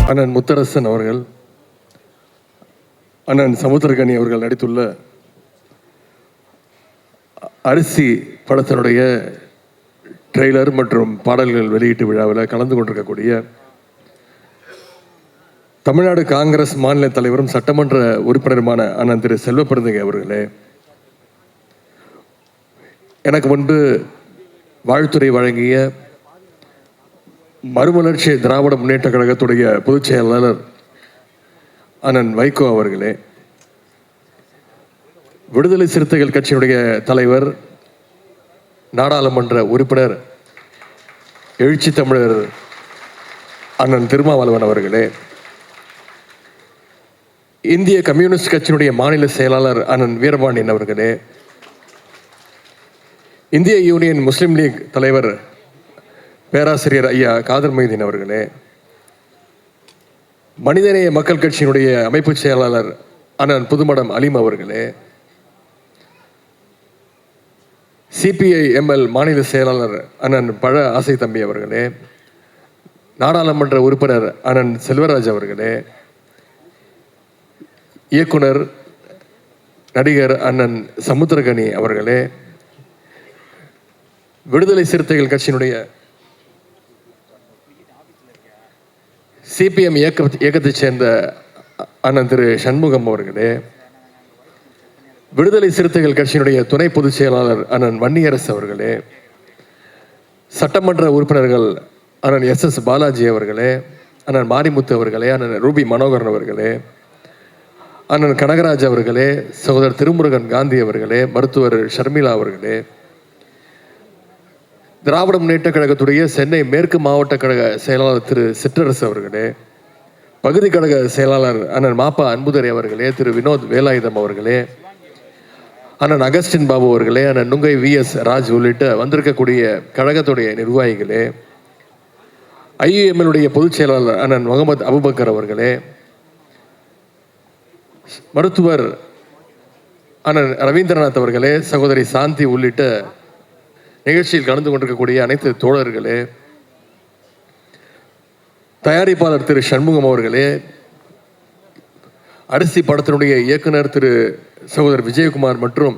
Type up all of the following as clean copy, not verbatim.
அண்ணன் முத்தரசன் அவர்கள், அண்ணன் சமுத்திரகனி அவர்கள் நடித்துள்ள அரிசி படத்தினுடைய ட்ரெய்லர் மற்றும் பாடல்கள் வெளியீட்டு விழாவில் கலந்து கொண்டிருக்கக்கூடிய தமிழ்நாடு காங்கிரஸ் மாநில தலைவரும் சட்டமன்ற உறுப்பினருமான அண்ணன் திரு செல்வப்பிரந்தகை அவர்களே, எனக்கு முன்பு வாழ்த்துறை வழங்கிய மறுமலர்ச்சி திராவிட முன்னேற்ற கழகத்துடைய பொதுச் செயலாளர் அண்ணன் வைகோ அவர்களே, விடுதலை சிறுத்தைகள் கட்சியினுடைய தலைவர் நாடாளுமன்ற உறுப்பினர் எழுச்சி தமிழர் அண்ணன் திருமாவளவன் அவர்களே, இந்திய கம்யூனிஸ்ட் கட்சியினுடைய மாநில செயலாளர் அண்ணன் வீரபாண்டியன் அவர்களே, இந்திய யூனியன் முஸ்லீம் லீக் தலைவர் பேராசிரியர் ஐயா காதர் மொய்தீன் அவர்களே, மனிதநேய மக்கள் கட்சியினுடைய அமைப்பு செயலாளர் அண்ணன் புதுமடம் அலீம் அவர்களே, சிபிஐ எம்எல் மாநில செயலாளர் அண்ணன் பழ ஆசை தம்பி அவர்களே, நாடாளுமன்ற உறுப்பினர் அண்ணன் செல்வராஜ் அவர்களே, இயக்குனர் நடிகர் அண்ணன் சமுத்திரகனி அவர்களே, விடுதலை சிறுத்தைகள் கட்சியினுடைய சிபிஎம் இயக்கத்தைச் சேர்ந்த அண்ணன் திரு சண்முகம் அவர்களே, விடுதலை சிறுத்தைகள் கட்சியினுடைய துணை பொதுச் செயலாளர் அண்ணன் வன்னியரசு அவர்களே, சட்டமன்ற உறுப்பினர்கள் அண்ணன் எஸ் பாலாஜி அவர்களே, அண்ணன் மாரிமுத்து அவர்களே, அண்ணன் ரூபி மனோகரன் அவர்களே, அண்ணன் கனகராஜ் அவர்களே, சகோதரர் திருமுருகன் காந்தி அவர்களே, மருத்துவர் ஷர்மிளா அவர்களே, திராவிட முன்னேற்ற கழகத்துடைய சென்னை மேற்கு மாவட்ட கழக செயலாளர் திரு சிற்றரசு அவர்களே, பகுதி கழக செயலாளர் அண்ணன் மாப்பா அன்புதரை அவர்களே, திரு வினோத் வேலாயுதம் அவர்களே, அண்ணன் அகஸ்டின் பாபு அவர்களே, அண்ணன் நுங்கை VS ராஜ் உள்ளிட்ட வந்திருக்கக்கூடிய கழகத்துடைய நிர்வாகிகளே, IUML பொதுச் செயலாளர் அண்ணன் முகமது அபுபக்கர் அவர்களே, மருத்துவர் அண்ணன் ரவீந்திரநாத் அவர்களே, சகோதரி சாந்தி உள்ளிட்ட நிகழ்ச்சியில் கலந்து கொண்டிருக்கக்கூடிய அனைத்து தோழர்களே, தயாரிப்பாளர் திரு சண்முகம் அவர்களே, அரிசி படத்தினுடைய இயக்குனர் திரு சகோதரர் விஜயகுமார் மற்றும்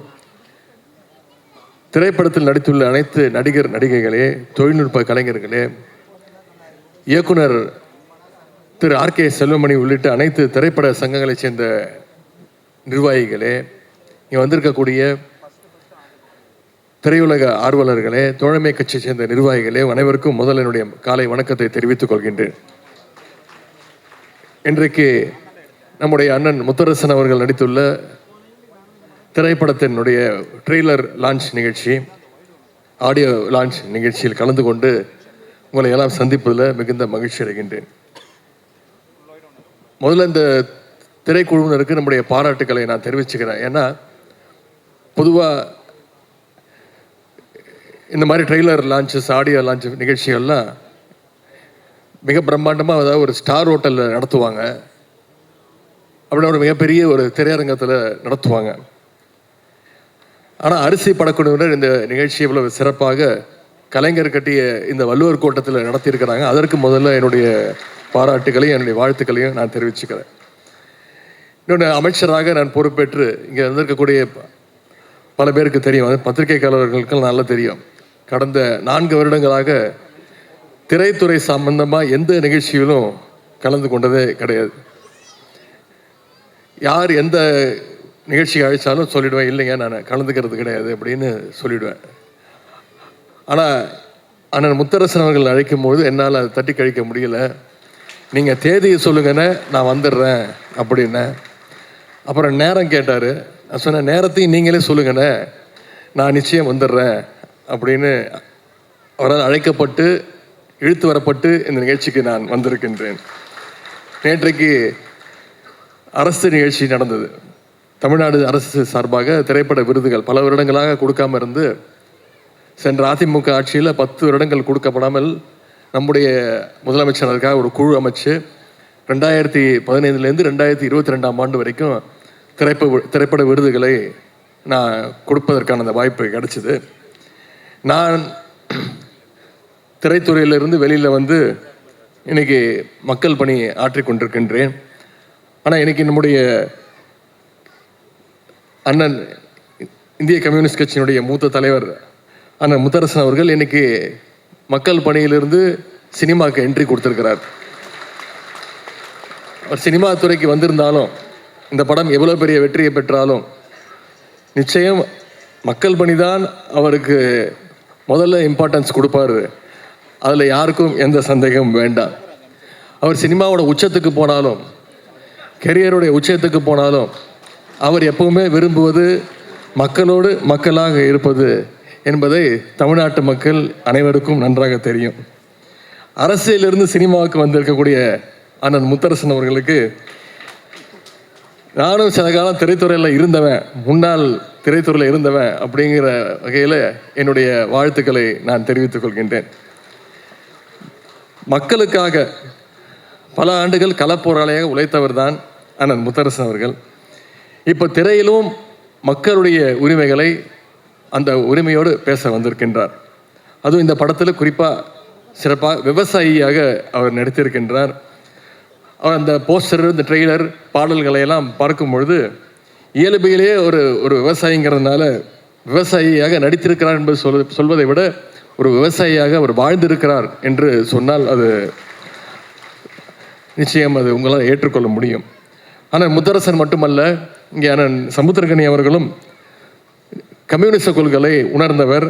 திரைப்படத்தில் நடித்துள்ள அனைத்து நடிகர் நடிகைகளே, தொழில்நுட்ப கலைஞர்களே, இயக்குனர் திரு RK செல்வமணி உள்ளிட்ட அனைத்து திரைப்பட சங்கங்களைச் சேர்ந்த நிர்வாகிகளே, இங்கே வந்திருக்கக்கூடிய திரையுலக ஆர்வலர்களே, தோழமை கட்சியை சேர்ந்த நிர்வாகிகளே, அனைவருக்கும் முதல் என்னுடைய காலை வணக்கத்தை தெரிவித்துக் கொள்கின்றேன். இன்றைக்கு நம்முடைய அண்ணன் முத்தரசன் அவர்கள் நடித்துள்ள திரைப்படத்தினுடைய ட்ரெய்லர் லான்ச் நிகழ்ச்சி, ஆடியோ லான்ச் நிகழ்ச்சியில் கலந்து கொண்டு உங்களை எல்லாம் சந்திப்பதில் மிகுந்த மகிழ்ச்சி அடைகின்றேன். முதல்ல இந்த திரைக்குழுவினருக்கு நம்முடைய பாராட்டுக்களை நான் தெரிவிச்சுக்கிறேன். ஏன்னா பொதுவாக இந்த மாதிரி ட்ரெய்லர் லான்ச்சஸ், ஆடியோ லான்ச் நிகழ்ச்சிகள்லாம் மிக பிரம்மாண்டமாக அதாவது ஒரு ஸ்டார் ஹோட்டலில் நடத்துவாங்க, அப்படின்னா ஒரு மிகப்பெரிய ஒரு திரையரங்கத்தில் நடத்துவாங்க. ஆனால் அரிசி படக்குழுவினர் இந்த நிகழ்ச்சி இவ்வளவு சிறப்பாக கலைஞர் கட்டிய இந்த வள்ளுவர் கோட்டத்தில் நடத்தியிருக்கிறாங்க. அதற்கு முதல்ல என்னுடைய பாராட்டுகளையும் என்னுடைய வாழ்த்துக்களையும் நான் தெரிவிச்சுக்கிறேன். இன்னொன்று, அமைச்சராக நான் பொறுப்பேற்று இங்கே வந்திருக்கக்கூடிய பல பேருக்கு தெரியும், பத்திரிகையாளர்களுக்கு நல்லா தெரியும், கடந்த 4 வருடங்களாக திரைத்துறை சம்பந்தமாக எந்த நிகழ்ச்சியிலும் கலந்து கொண்டதே கிடையாது. யார் எந்த நிகழ்ச்சி அழைச்சாலும் சொல்லிடுவேன், இல்லைங்க நான் கலந்துக்கிறது கிடையாது அப்படின்னு சொல்லிடுவேன். ஆனால் அண்ணன் முத்தரசன் அவர்கள் அழைக்கும் பொழுது என்னால் அதை தட்டி கழிக்க முடியல. நீங்கள் தேதியை சொல்லுங்கன்னு நான் வந்துடுறேன் அப்படின்னே. அப்புறம் நேரம் கேட்டார். நான் சொன்னேன், நேரத்தையும் நீங்களே சொல்லுங்கண்ணே, நான் நிச்சயம் வந்துடுறேன் அப்படின்னு அவரால் அழைக்கப்பட்டு இழுத்து வரப்பட்டு இந்த நிகழ்ச்சிக்கு நான் வந்திருக்கின்றேன். நேற்றைக்கு அரசு நிகழ்ச்சி நடந்தது. தமிழ்நாடு அரசு சார்பாக திரைப்பட விருதுகள் பல வருடங்களாக கொடுக்காம இருந்து, சென்ற அதிமுக ஆட்சியில் 10 வருடங்கள் கொடுக்கப்படாமல் நம்முடைய முதலமைச்சர் அதுக்காக ஒரு குழு அமைச்சு 2015 2022 ஆண்டு வரைக்கும் திரைப்பட விருதுகளை நான் கொடுப்பதற்கான அந்த வாய்ப்பு கிடைச்சிது. நான் திரைத்துறையிலிருந்து வெளியில் வந்து இன்னைக்கு மக்கள் பணி ஆற்றிக்கொண்டிருக்கின்றேன். ஆனால் இன்னைக்கு நம்முடைய அண்ணன் இந்திய கம்யூனிஸ்ட் கட்சியினுடைய மூத்த தலைவர் அண்ணன் முத்தரசன் அவர்கள் இன்னைக்கு மக்கள் பணியிலிருந்து சினிமாவுக்கு என்ட்ரி கொடுத்திருக்கிறார். அவர் சினிமா துறைக்கு வந்திருந்தாலும் இந்த படம் எவ்வளோ பெரிய வெற்றியை பெற்றாலும் நிச்சயம் மக்கள் பணி தான் அவருக்கு முதல்ல இம்பார்ட்டன்ஸ் கொடுப்பாரு. அதில் யாருக்கும் எந்த சந்தேகமும் வேண்டாம். அவர் சினிமாவோட உச்சத்துக்கு போனாலும் கெரியருடைய உச்சத்துக்கு போனாலும் அவர் எப்பவுமே விரும்புவது மக்களோடு மக்களாக இருப்பது என்பதை தமிழ்நாட்டு மக்கள் அனைவருக்கும் நன்றாக தெரியும். அரசியலிருந்து சினிமாவுக்கு வந்திருக்கக்கூடிய அண்ணன் முத்தரசன் அவர்களுக்கு நானும் சில காலம் திரைத்துறையில் இருந்தவன், முன்னாள் திரைத்துறையில் இருந்தவன் அப்படிங்கிற வகையில் என்னுடைய வாழ்த்துக்களை நான் தெரிவித்துக் கொள்கின்றேன். மக்களுக்காக பல ஆண்டுகள் களப்போராளியாக உழைத்தவர் தான் அண்ணன் முத்தரசன் அவர்கள். இப்போ திரையிலும் மக்களுடைய உரிமைகளை அந்த உரிமையோடு பேச வந்திருக்கின்றார். அதுவும் இந்த படத்தில் குறிப்பாக சிறப்பாக விவசாயியாக அவர் நடித்திருக்கின்றார். அவர் அந்த போஸ்டர், இந்த ட்ரெய்லர், பாடல்களை எல்லாம் பார்க்கும் பொழுது இயல்பிலேயே ஒரு விவசாயிங்கிறதுனால விவசாயியாக நடித்திருக்கிறார் என்பது சொல்வதை விட ஒரு விவசாயியாக அவர் வாழ்ந்திருக்கிறார் என்று சொன்னால் அது நிச்சயம் அது உங்களால் ஏற்றுக்கொள்ள முடியும். ஆனால் முத்தரசன் மட்டுமல்ல, இங்கே அண்ணன் சமுத்திரகனி அவர்களும் கம்யூனிச கொள்கைகளை உணர்ந்தவர்,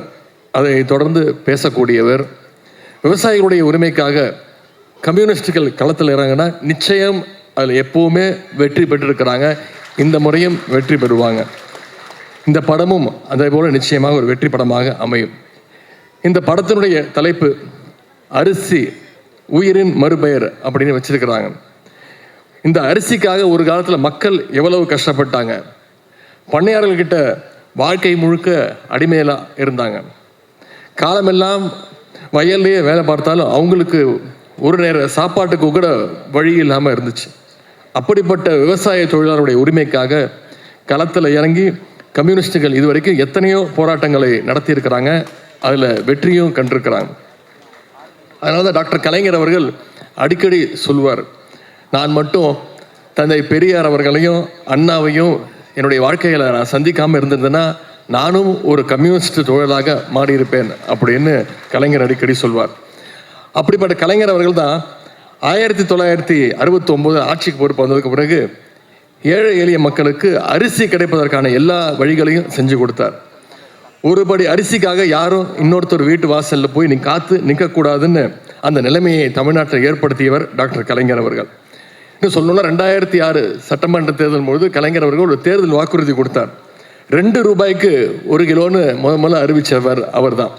அதை தொடர்ந்து பேசக்கூடியவர். விவசாயிகளுடைய உரிமைக்காக கம்யூனிஸ்டுகள் களத்தில் இறங்கினா நிச்சயம் அதில் எப்போவுமே வெற்றி பெற்றிருக்கிறாங்க. இந்த முறையும் வெற்றி பெறுவாங்க. இந்த படமும் அதே போல் நிச்சயமாக ஒரு வெற்றி படமாக அமையும். இந்த படத்தினுடைய தலைப்பு அரிசி உயிரின் மறுபெயர் அப்படின்னு வச்சிருக்கிறாங்க. இந்த அரிசிக்காக ஒரு காலத்தில் மக்கள் எவ்வளவு கஷ்டப்பட்டாங்க. பண்ணையாளர்கிட்ட வாழ்க்கை முழுக்க அடிமையெல்லாம் இருந்தாங்க. காலமெல்லாம் வயல்லையே வேலை பார்த்தாலும் அவங்களுக்கு ஒரு நேர சாப்பாட்டுக்கு கூட வழி இல்லாமல் இருந்துச்சு. அப்படிப்பட்ட விவசாய தொழிலாளருடைய உரிமைக்காக களத்தில் இறங்கி கம்யூனிஸ்டுகள் இதுவரைக்கும் எத்தனையோ போராட்டங்களை நடத்தியிருக்கிறாங்க. அதில் வெற்றியும் கண்டிருக்கிறாங்க. அதனால தான் டாக்டர் கலைஞர் அவர்கள் அடிக்கடி சொல்வார், நான் மட்டும் தந்தை பெரியார் அவர்களையும் அண்ணாவையும் என்னுடைய வாழ்க்கையில் நான் சந்திக்காமல் இருந்திருந்தேன்னா நானும் ஒரு கம்யூனிஸ்ட் தொழிலாக மாறியிருப்பேன் அப்படின்னு கலைஞர் அடிக்கடி சொல்வார். அப்படிப்பட்ட கலைஞர் அவர்கள் தான் 1969 ஆட்சிக்கு பொறுப்பு வந்ததுக்கு பிறகு ஏழை எளிய மக்களுக்கு அரிசி கிடைப்பதற்கான எல்லா வழிகளையும் செஞ்சு கொடுத்தார். ஒருபடி அரிசிக்காக யாரும் இன்னொருத்தர் வீட்டு வாசலில் போய் காத்து நிற்கக்கூடாதுன்னு அந்த நிலைமையை தமிழ்நாட்டில் ஏற்படுத்தியவர் டாக்டர் கலைஞர் அவர்கள். இன்னும் சொல்லணும்னா 2006 சட்டமன்ற தேர்தல் பொழுது கலைஞர் அவர்கள் ஒரு தேர்தல் வாக்குறுதி கொடுத்தார். 2 ரூபாய்க்கு 1 கிலோன்னு முதல்ல அறிவித்தவர் அவர் தான்.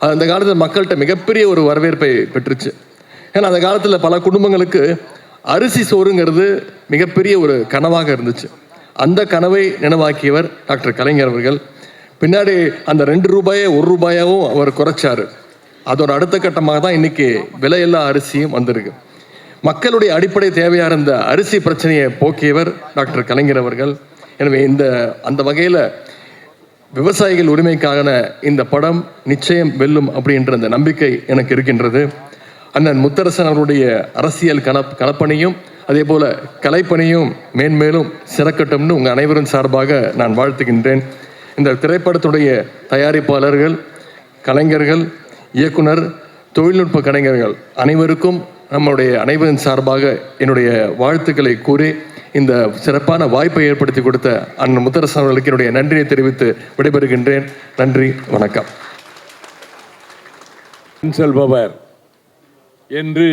அது அந்த காலத்தில் மக்கள்கிட்ட மிகப்பெரிய ஒரு வரவேற்பை பெற்றுச்சு. ஏன்னா அந்த காலத்தில் பல குடும்பங்களுக்கு அரிசி சோறுங்கிறது மிகப்பெரிய ஒரு கனவாக இருந்துச்சு. அந்த கனவை நினைவாக்கியவர் டாக்டர் கலைஞர் அவர்கள். பின்னாடி அந்த 2 ரூபாயை 1 ரூபாயாவும் அவர் குறைச்சார். அதோட அடுத்த கட்டமாக தான் இன்னைக்கு விலையில்லா அரிசியும் வந்திருக்கு. மக்களுடைய அடிப்படை தேவையாக இருந்த அரிசி பிரச்சனையை போக்கியவர் டாக்டர் கலைஞர் அவர்கள். எனவே அந்த வகையில் விவசாயிகள் உரிமைக்கான இந்த படம் நிச்சயம் வெல்லும் அப்படின்ற அந்த நம்பிக்கை எனக்கு இருக்கின்றது. அண்ணன் முத்தரசன் அவருடைய அரசியல் களப்பணியும் அதே போல கலைப்பணியும் மேன்மேலும் சிறக்கட்டும்னு உங்கள் அனைவரும் சார்பாக நான் வாழ்த்துகின்றேன். இந்த திரைப்படத்துடைய தயாரிப்பாளர்கள், கலைஞர்கள், இயக்குனர், தொழில்நுட்ப கலைஞர்கள் அனைவருக்கும் நம்முடைய அனைவரின் சார்பாக என்னுடைய வாழ்த்துக்களை கூறி இந்த சிறப்பான வாய்ப்பை ஏற்படுத்தி கொடுத்த அண்ணன் முத்தரசன் அவர்களுக்கு என்னுடைய நன்றியை தெரிவித்து விடைபெறுகின்றேன். நன்றி, வணக்கம். செல்பவர் என்று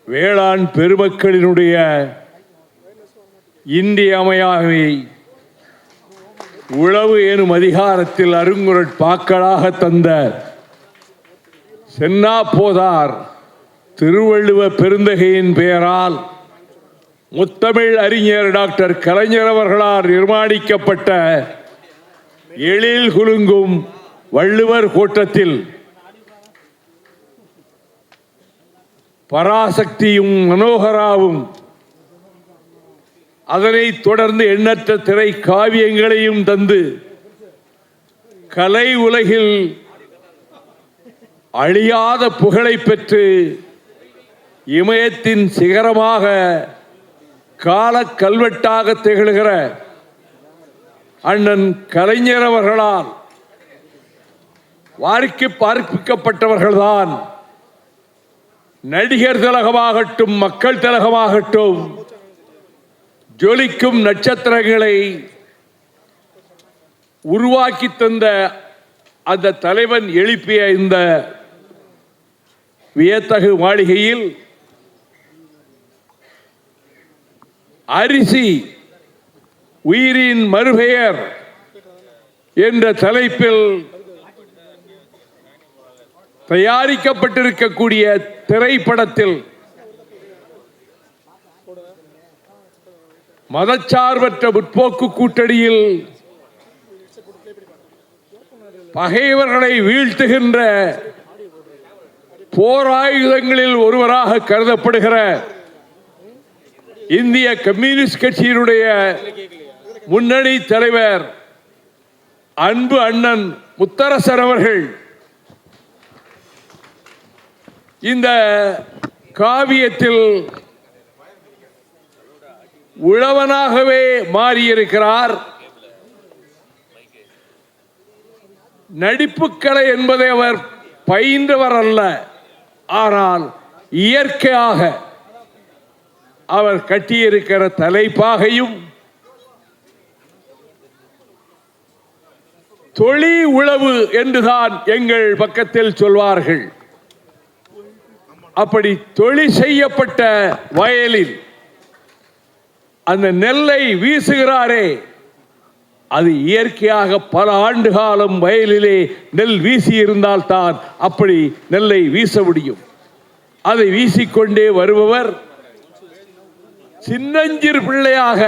வேளாண் பெருமக்களினுடைய இன்றியமையாமை உழவு எனும் அதிகாரத்தில் அருங்குரட்பாக்களாக தந்த சென்னா போதார் திருவள்ளுவ பெருந்தகையின் பெயரால் முத்தமிழ் அறிஞர் டாக்டர் கலைஞர் அவர்களால் நிர்மாணிக்கப்பட்ட எழில் குலுங்கும் வள்ளுவர் கோட்டத்தில் பராசக்தியும் மனோகராவும் அதனைத் தொடர்ந்து எண்ணற்ற திரை காவியங்களையும் தந்து கலை உலகில் அழியாத புகழை பெற்று இமயத்தின் சிகரமாக கால கல்வெட்டாக திகழ்கிற அண்ணன் கலைஞர் அவர்களால் வாரிக்கு பார்ப்பிக்கப்பட்டவர்கள்தான் நடிகர் திலகமாகட்டும், மக்கள் திலகமாகட்டும், ஜொலிக்கும் நட்சத்திரங்களை உருவாக்கி தந்த அந்த தலைவன் எழுப்பிய இந்த வியத்தகு மாளிகையில் அரிசி உயிரின் மறுபெயர் என்ற தலைப்பில் தயாரிக்கப்பட்டிருக்கக்கூடிய திரைப்படத்தில் மதச்சார்பற்ற முற்போக்கு கூட்டணியில் பகைவர்களை வீழ்த்துகின்ற போராயுதங்களில் ஒருவராக கருதப்படுகிற இந்திய கம்யூனிஸ்ட் கட்சியினுடைய முன்னணி தலைவர் அன்பு அண்ணன் முத்தரசன் அவர்கள் இந்த காவியத்தில் உழவனாகவே மாறியிருக்கிறார். நடிப்புக்கலை என்பதை அவர் பயின்றவர் அல்ல, ஆனால் இயற்கையாக அவர் கட்டியிருக்கிற தலைப்பாகையும் தொழி உழவு என்றுதான் எங்கள் பக்கத்தில் சொல்வார்கள். அப்படி தொழில் செய்யப்பட்ட வயலில் அந்த நெல்லை வீசுகிறாரே, அது இயற்கையாக பல ஆண்டு காலம் வயலிலே நெல் வீசி இருந்தால்தான் அப்படி நெல்லை வீச முடியும். அதை வீசிக்கொண்டே வருபவர் சின்னஞ்சிறு பிள்ளையாக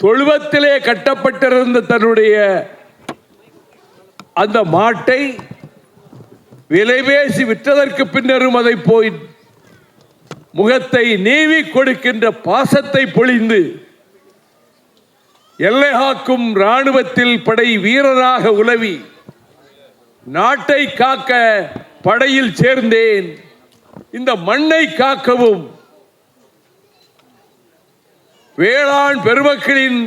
தொழுவத்திலே கட்டப்பட்டிருந்த தன்னுடைய அந்த மாட்டை விலை பேசி விற்றதற்கு பின்னரும் அதை போய் முகத்தை நீவி கொடுக்கின்ற பாசத்தை பொழிந்து எல்லை காக்கும் இராணுவத்தில் படை வீரராக உலவி நாட்டை காக்க படையில் சேர்ந்தேன், இந்த மண்ணை காக்கவும் வேளாண் பெருமக்களின்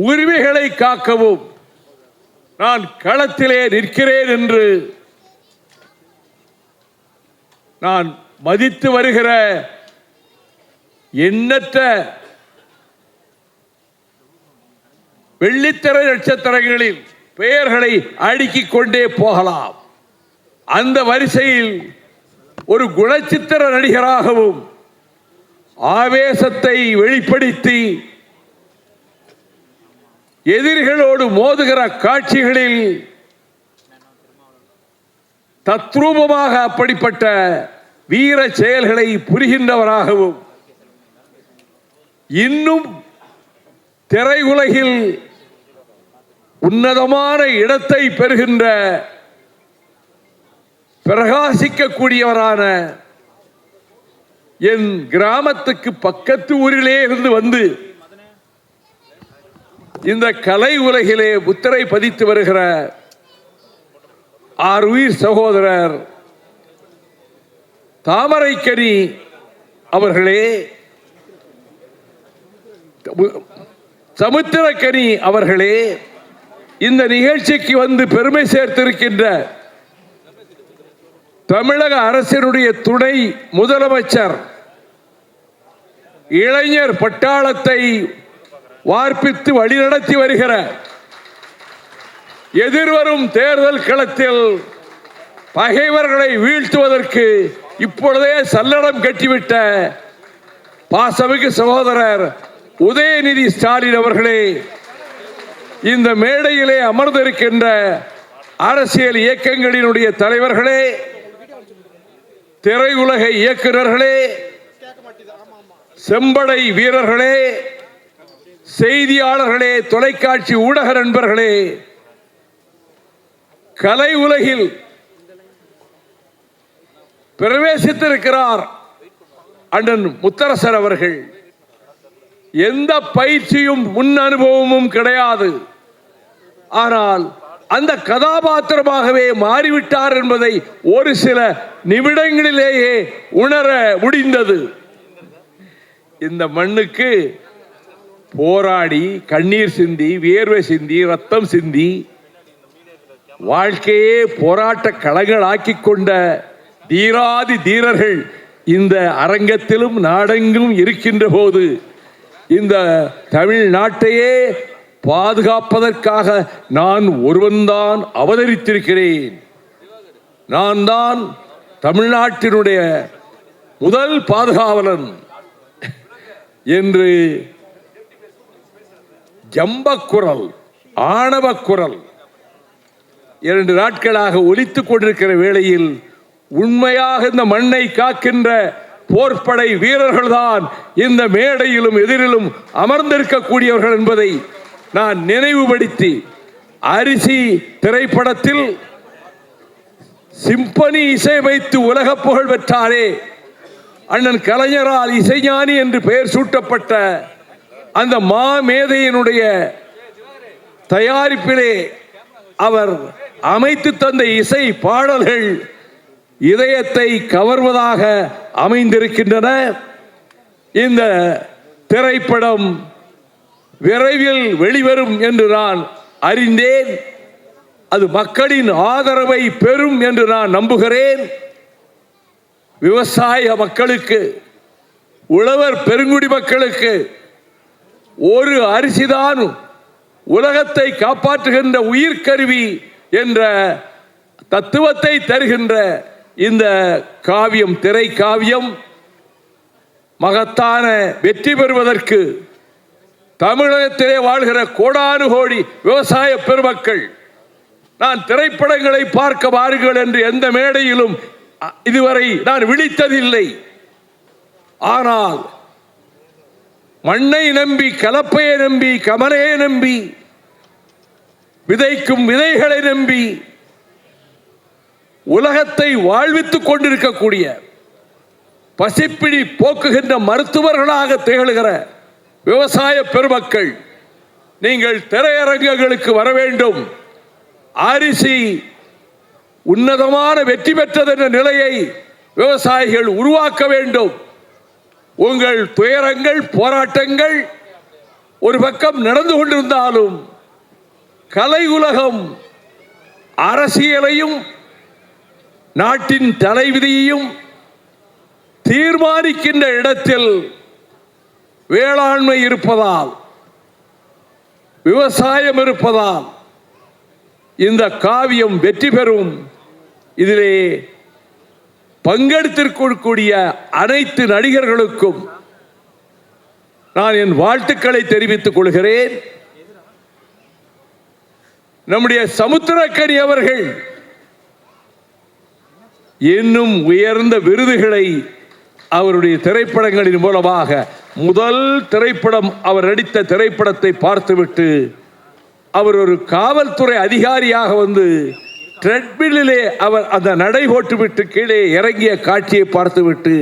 உரிமைகளை காக்கவும் நான் களத்திலே நிற்கிறேன் என்று நான் மதித்து வருகிற எண்ணற்ற வெள்ளித்திரை நட்சத்திரங்களில் பெயர்களை அடுக்கிக் கொண்டே போகலாம். அந்த வரிசையில் ஒரு குணச்சித்திர நடிகராகவும் ஆவேசத்தை வெளிப்படுத்தி எதிரிகளோடு மோதுகிற காட்சிகளில் தத்ரூபமாக அப்படிப்பட்ட வீர செயல்களை புரிகின்றவராகவும் இன்னும் திரையுலகில் உன்னதமான இடத்தை பெறுகின்ற பிரகாசிக்கக்கூடியவரான என் கிராமத்துக்கு பக்கத்து ஊரிலே இருந்து வந்து இந்த கலை உலகிலே முத்திரை பதித்து வருகிற ஆருயிர் சகோதரர் தாமரைக்கனி அவர்களே, சமுத்திரக்கனி அவர்களே, இந்த நிகழ்ச்சிக்கு வந்து பெருமை சேர்த்திருக்கின்ற தமிழக அரசினுடைய துணை முதலமைச்சர், இளைஞர் பட்டாளத்தை வார்ப்பித்து வழிநடத்தி வருகிற, எதிர்வரும் தேர்தல் களத்தில் பகைவர்களை வீழ்த்துவதற்கு இப்பொழுதே சல்லடம் கட்டிவிட்ட பாசமிகு சகோதரர் உதயநிதி ஸ்டாலின் அவர்களே, இந்த மேடையிலே அமர்ந்திருக்கின்ற அரசியல் இயக்கங்களினுடைய தலைவர்களே, திரையுலக இயக்குநர்களே, செம்படை வீரர்களே, செய்தியாளர்களே, தொலைக்காட்சி ஊடக நண்பர்களே, கலை உலகில் பிரவேசித்திருக்கிறார் அண்ணன் முத்தரசன் அவர்கள். எந்த பயிற்சியும் முன் அனுபவமும் கிடையாது. ஆனால் அந்த கதாபாத்திரமாகவே மாறிவிட்டார் என்பதை ஒரு சில நிமிடங்களிலேயே உணர முடிந்தது. இந்த மண்ணுக்கு போராடி கண்ணீர் சிந்தி வியர்வை சிந்தி ரத்தம் சிந்தி வாழ்க்கையே போராட்ட களங்களாக்கி கொண்ட தீராதி தீரர்கள் இந்த அரங்கத்திலும் நாடெங்கும் இருக்கின்ற போது இந்த தமிழ்நாட்டையே பாதுகாப்பதற்காக நான் ஒருவன்தான் அவதரித்திருக்கிறேன். நான் தான் தமிழ்நாட்டினுடைய முதல் பாதுகாவலன் என்று ஜம்பக்குரல் ஆணவக்குரல் 2 நாட்களாக ஒலித்துக் கொண்டிருக்கிற வேளையில் உண்மையாக இந்த மண்ணை காக்கின்ற போர்ப்படை வீரர்கள்தான் இந்த மேடையிலும் எதிரிலும் அமர்ந்திருக்கக்கூடியவர்கள் என்பதை நான் நினைவுபடுத்தி, அரிசி திரைப்படத்தில் சிம்பனி இசையமைத்து உலக புகழ் பெற்றாரே அண்ணன் கலைஞரால் இசைஞானி என்று பெயர் சூட்டப்பட்ட அந்த மாமேதையினுடைய தயாரிப்பிலே அவர் அமைத்து தந்த இசை பாடல்கள் இதயத்தை கவர்வதாக அமைந்திருக்கின்றன. இந்த திரைப்படம் விரைவில் வெளிவரும் என்று நான் அறிந்தேன். அது மக்களின் ஆதரவை பெறும் என்று நான் நம்புகிறேன். விவசாய மக்களுக்கு, உழவர் பெருங்குடி மக்களுக்கு ஒரு அரிசிதான் உலகத்தை காப்பாற்றுகின்ற உயிர்கருவி என்ற தத்துவத்தை தருகின்ற இந்த காவியம், திரை காவியம் மகத்தான வெற்றி பெறுவதற்கு தமிழகத்திலே வாழ்கிற கோடானு கோடி விவசாய பெருமக்கள், நான் திரைப்படங்களை பார்க்க வாருங்கள் என்று எந்த மேடையிலும் இதுவரை நான் விழித்ததில்லை. ஆனால் மண்ணை நம்பி, கலப்பையை நம்பி, கமலையை நம்பி, விதைக்கும் விதைகளை நம்பி உலகத்தை வாழ்வித்துக் கொண்டிருக்கக்கூடிய, பசிப்பிடி போக்குகின்ற மருத்துவர்களாக திகழ்கிற விவசாய பெருமக்கள், நீங்கள் திரையரங்குகளுக்கு வர வேண்டும். அரிசி உன்னதமான வெற்றி பெற்றது என்ற நிலையை விவசாயிகள் உருவாக்க வேண்டும். உங்கள் துயரங்கள், போராட்டங்கள் ஒரு பக்கம் நடந்து கொண்டிருந்தாலும் கலை உலகம் அரசியலையும் நாட்டின் தலைவிதியையும் தீர்மானிக்கின்ற இடத்தில் வேளாண்மை இருப்பதால், விவசாயம் இருப்பதால் இந்த காவியம் வெற்றி பெறும். இதிலே பங்கெடுத்திருக்கக்கூடிய அனைத்து நடிகர்களுக்கும் நான் என் வாழ்த்துக்களை தெரிவித்துக் கொள்கிறேன். நம்முடைய சமுத்திரக்கனி அவர்கள் இன்னும் உயர்ந்த விருதுகளை அவருடைய திரைப்படங்களின் மூலமாக, முதல் திரைப்படம் அவர் நடித்த திரைப்படத்தை பார்த்துவிட்டு அவர் ஒரு காவல்துறை அதிகாரியாக வந்து ட்ரெட்மில்லிலே அவர் அந்த நடை போட்டுவிட்டு கீழே இறங்கிய காட்சியை பார்த்துவிட்டு,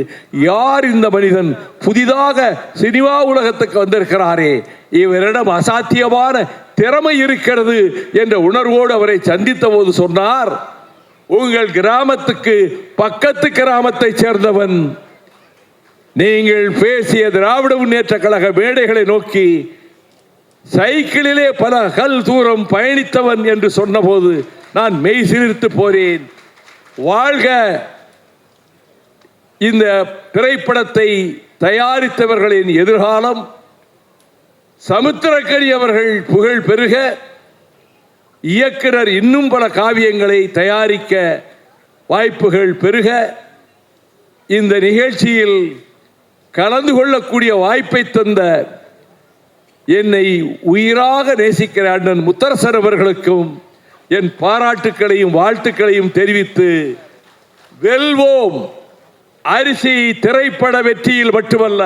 யார் இந்த மனிதன், புதிதாக சினிமா உலகத்துக்கு வந்திருக்கிறாரே, இவரிடம் அசாத்தியமான திறமை இருக்கிறது என்ற உணர்வோடு அவரை சந்தித்த போது சொன்னார், உங்கள் கிராமத்துக்கு பக்கத்து கிராமத்தை சேர்ந்தவன், நீங்கள் பேசிய திராவிட முன்னேற்ற கழக மேடைகளை நோக்கி சைக்கிளிலே பல கல் தூரம் பயணித்தவன் என்று சொன்னபோது நான் மெய் சிலிர்த்து போறேன். வாழ்க இந்த திரைப்படத்தை தயாரித்தவர்களின் எதிர்காலம், சமுத்திரக்கனி அவர்கள் புகழ் பெருக, இயக்குனர் இன்னும் பல காவியங்களை தயாரிக்க வாய்ப்புகள் பெருக, இந்த நிகழ்ச்சியில் கலந்து கொள்ளக்கூடிய வாய்ப்பை தந்த என்னை உயிராக நேசிக்கிற அண்ணன் முத்தரசன் அவர்களுக்கும் என் பாராட்டுக்களையும் வாழ்த்துக்களையும் தெரிவித்து, வெல்வோம். அரிசி திரைப்பட வெற்றியில் மட்டுமல்ல,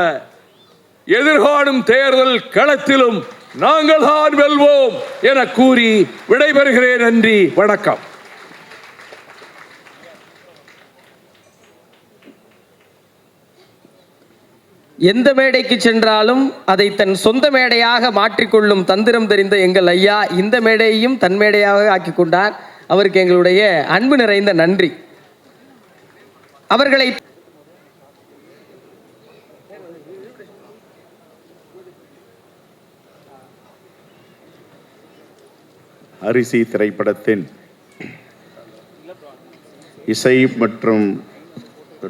எதிர்காணும் தேர்தல் களத்திலும் நாங்கள் தான் வெல்வோம் என கூறி விடைபெறுகிறேன். நன்றி, வணக்கம். எந்த மேடைக்கு சென்றாலும் அதை தன் சொந்த மேடையாக மாற்றிக்கொள்ளும் தந்திரம் தெரிந்த எங்கள் ஐயா இந்த மேடையையும் தன் மேடையாக ஆக்கி கொண்டார். அவருக்கு எங்களுடைய அன்பு நிறைந்த நன்றி. அவர்களை அரிசி திரைப்படத்தின் இசை மற்றும்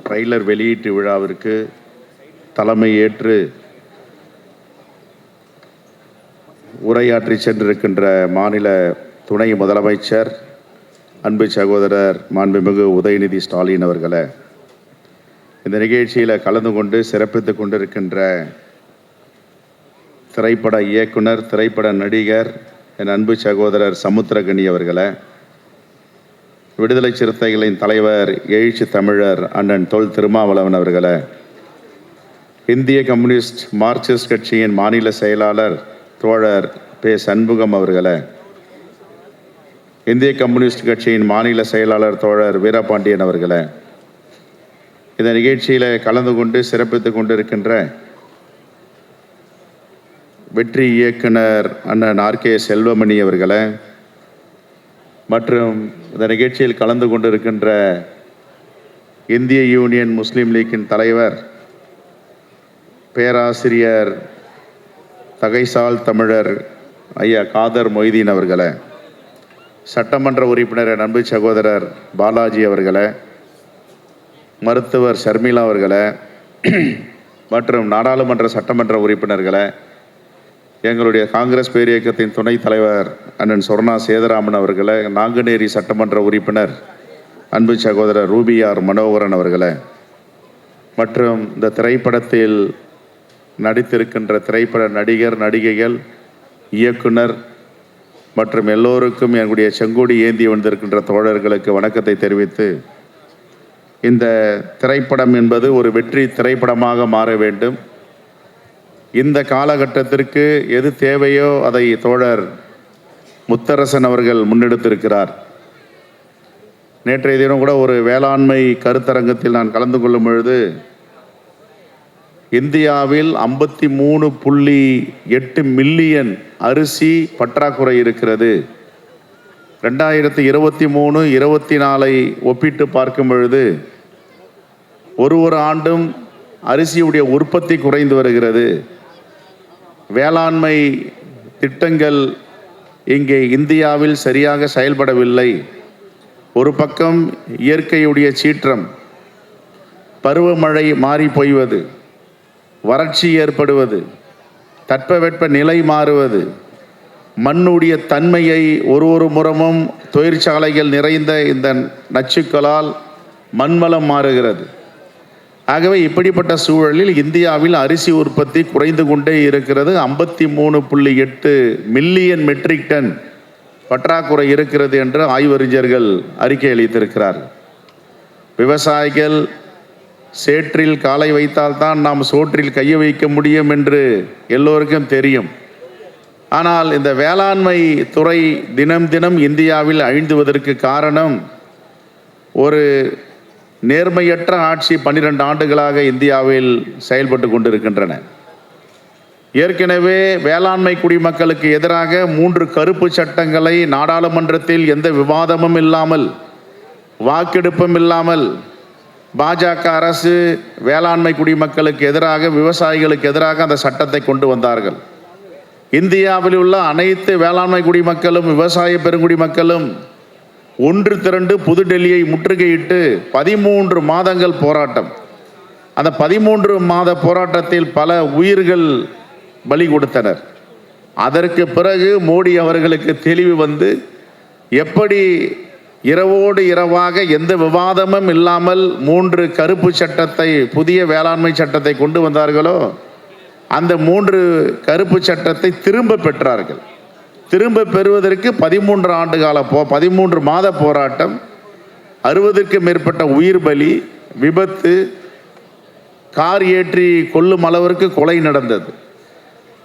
ட்ரைலர் வெளியீட்டு விழாவிற்கு தலைமை ஏற்று உரையாற்றி சென்றிருக்கின்ற மாநில துணை முதலமைச்சர் அன்பு சகோதரர் மாண்புமிகு உதயநிதி ஸ்டாலின் அவர்களே, இந்த நிகழ்ச்சியில் கலந்து கொண்டு சிறப்பித்து கொண்டிருக்கின்ற திரைப்பட இயக்குனர், திரைப்பட நடிகர் என் அன்பு சகோதரர் சமுத்திரகனி அவர்களே, விடுதலை சிறுத்தைகளின் தலைவர் எழுச்சி தமிழர் அண்ணன் தொல் திருமாவளவன் அவர்களே, இந்திய கம்யூனிஸ்ட் மார்க்சிஸ்ட் கட்சியின் மாநில செயலாளர் தோழர் பே சண்முகம் அவர்களே, இந்திய கம்யூனிஸ்ட் கட்சியின் மாநில செயலாளர் தோழர் வீரபாண்டியன் அவர்களே, இந்த நிகழ்ச்சியில் கலந்து கொண்டு சிறப்பித்து கொண்டிருக்கின்ற வெற்றி இயக்குனர் அண்ணன் ஆர்.கே. செல்வமணி அவர்களே, மற்றும் இந்த நிகழ்ச்சியில் கலந்து கொண்டிருக்கின்ற இந்திய யூனியன் முஸ்லீம் லீக்கின் தலைவர் பேராசிரியர் தகைசால் தமிழர் ஐயா காதர் மொய்தீன் அவர்களே, சட்டமன்ற உறுப்பினர் என் அன்பு சகோதரர் பாலாஜி அவர்களே, மருத்துவர் ஷர்மிளா அவர்களே, மற்றும் நாடாளுமன்ற சட்டமன்ற உறுப்பினர்களே, எங்களுடைய காங்கிரஸ் பேரியக்கத்தின் துணைத் தலைவர் அண்ணன் சொர்ணா சேதராமன் அவர்களே, நாங்குநேரி சட்டமன்ற உறுப்பினர் அன்பு சகோதரர் ரூபியார் மனோகரன் அவர்களே, மற்றும் இந்த திரைப்படத்தில் நடித்திருக்கின்ற திரைப்பட நடிகர், நடிகைகள், இயக்குனர் மற்றும் எல்லோருக்கும் என்னுடைய செங்கோடி ஏந்தி வந்திருக்கின்ற தோழர்களுக்கு வணக்கத்தை தெரிவித்து, இந்த திரைப்படம் என்பது ஒரு வெற்றி திரைப்படமாக மாற வேண்டும். இந்த காலகட்டத்திற்கு எது தேவையோ அதை தோழர் முத்தரசன் அவர்கள் முன்னெடுத்திருக்கிறார். நேற்றைய தினம் கூட ஒரு வேளாண்மை கருத்தரங்கத்தில் நான் கலந்து கொள்ளும் பொழுது, இந்தியாவில் 53.8 மில்லியன் அரிசி பற்றாக்குறை இருக்கிறது. 2023-24 ஒப்பிட்டு பார்க்கும் பொழுது ஒரு ஆண்டும் அரிசியுடைய உற்பத்தி குறைந்து வருகிறது. வேளாண்மை திட்டங்கள் இங்கே இந்தியாவில் சரியாக செயல்படவில்லை. ஒரு பக்கம் இயற்கையுடைய சீற்றம், பருவமழை மாறி போய்வது, வறட்சி ஏற்படுவது, தட்பவெட்ப நிலை மாறுவது, மண்ணுடைய தன்மையை ஒரு முறமும் தொழிற்சாலைகள் நிறைந்த இந்த நச்சுக்களால் மண்வளம் மாறுகிறது. ஆகவே இப்படிப்பட்ட சூழலில் இந்தியாவில் அரிசி உற்பத்தி குறைந்து கொண்டே இருக்கிறது. 53.8 மில்லியன் மெட்ரிக் டன் பற்றாக்குறை இருக்கிறது என்று ஆய்வறிஞர்கள் அறிக்கை அளித்திருக்கிறார்கள். விவசாயிகள் சேற்றில் காலை வைத்தால்தான் நாம் சோற்றில் கையை வைக்க முடியும் என்று எல்லோருக்கும் தெரியும். ஆனால் இந்த வேளாண்மை துறை தினம் தினம் இந்தியாவில் அழிந்துவதற்கு காரணம் ஒரு நேர்மையற்ற ஆட்சி 12 ஆண்டுகளாக இந்தியாவில் செயல்பட்டு கொண்டிருக்கின்றன. ஏற்கனவே வேளாண்மை குடிமக்களுக்கு எதிராக 3 கருப்பு சட்டங்களை நாடாளுமன்றத்தில் எந்த விவாதமும் இல்லாமல், வாக்கெடுப்பும் இல்லாமல் பாஜக அரசு வேளாண்மை குடிமக்களுக்கு எதிராக, விவசாயிகளுக்கு எதிராக அந்த சட்டத்தை கொண்டு வந்தார்கள். இந்தியாவில் உள்ள அனைத்து வேளாண்மை குடிமக்களும், விவசாய பெருங்குடி மக்களும் ஒன்று திரண்டு புதுடெல்லியை முற்றுகையிட்டு 13 மாதங்கள் போராட்டம். அந்த 13 மாத போராட்டத்தில் பல உயிர்கள் பலி கொடுத்தனர். அதற்கு பிறகு மோடி அவர்களுக்கு தெளிவு வந்து, எப்படி இரவோடு இரவாக எந்த விவாதமும் இல்லாமல் 3 கருப்பு சட்டத்தை, புதிய வேளாண்மை சட்டத்தை கொண்டு வந்தார்களோ, அந்த 3 கருப்பு சட்டத்தை திரும்ப பெற்றார்கள். திரும்ப பெறுவதற்கு 13 மாத போராட்டம், 60க்கும் மேற்பட்ட உயிர் பலி, விபத்து, கார் ஏற்றி கொல்லும் அளவிற்கு கொலை நடந்தது.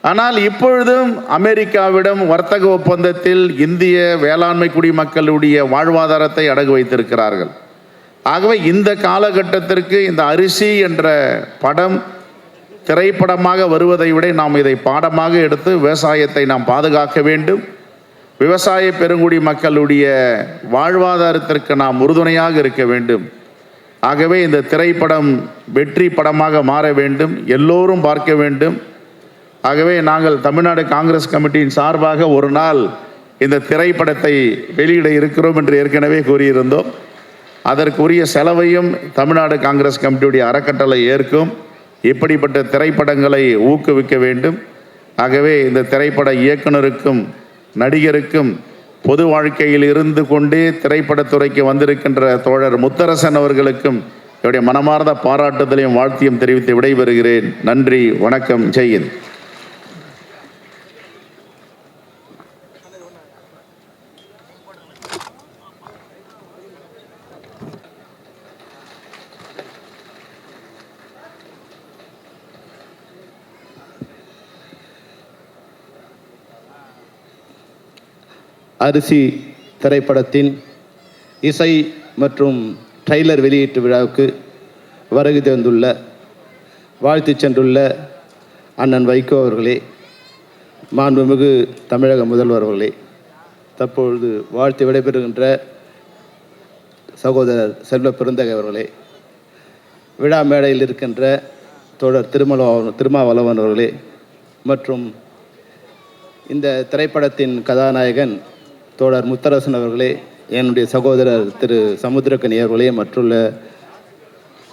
ஆனால் இப்பொழுதும் அமெரிக்காவிடம் வர்த்தக ஒப்பந்தத்தில் இந்திய வேளாண்மை குடிமக்களுடைய வாழ்வாதாரத்தை அடகு வைத்திருக்கிறார்கள். ஆகவே இந்த காலகட்டத்திற்கு இந்த அரிசி என்ற படம் திரைப்படமாக வருவதை விட நாம் இதை பாடமாக எடுத்து விவசாயத்தை நாம் பாதுகாக்க வேண்டும். விவசாய பெருங்குடி மக்களுடைய வாழ்வாதாரத்திற்கு நாம் உறுதுணையாக இருக்க வேண்டும். ஆகவே இந்த திரைப்படம் வெற்றி படமாக மாற வேண்டும், எல்லோரும் பார்க்க வேண்டும். ஆகவே நாங்கள் தமிழ்நாடு காங்கிரஸ் கமிட்டியின் சார்பாக ஒரு நாள் இந்த திரைப்படத்தை வெளியிட இருக்கிறோம் என்று ஏற்கனவே கூறியிருந்தோம். அதற்குரிய செலவையும் தமிழ்நாடு காங்கிரஸ் கமிட்டியுடைய அறக்கட்டளை ஏற்கும். இப்படிப்பட்ட திரைப்படங்களை ஊக்குவிக்க வேண்டும். ஆகவே இந்த திரைப்பட இயக்குனருக்கும் நடிகருக்கும் பொது வாழ்க்கையில் இருந்து கொண்டே திரைப்படத்துறைக்கு வந்திருக்கின்ற தோழர் முத்தரசன் அவர்களுக்கும் என்னுடைய மனமார்ந்த பாராட்டுதலையும் வாழ்த்தியும் தெரிவித்து விடைபெறுகிறேன். நன்றி, வணக்கம், ஜெய்ஹிந்த். அரிசி திரைப்படத்தின் இசை மற்றும் ட்ரெய்லர் வெளியீட்டு விழாவுக்கு வருகை தந்துள்ள வாழ்த்து சென்றுள்ள அண்ணன் வைகோ அவர்களே, மாண்புமிகு தமிழக முதல்வர் அவர்களே, தற்பொழுது வாழ்த்து விடைபெறுகின்ற சகோதரர் செல்வ பெருந்தகை அவர்களே, விழா மேடையில் இருக்கின்ற தோழர் திருமாவளவன் அவர்களே மற்றும் இந்த திரைப்படத்தின் கதாநாயகன் தோழர் முத்தரசன் அவர்களே, என்னுடைய சகோதரர் திரு சமுத்திரக்கனி அவர்களே, மற்றுள்ள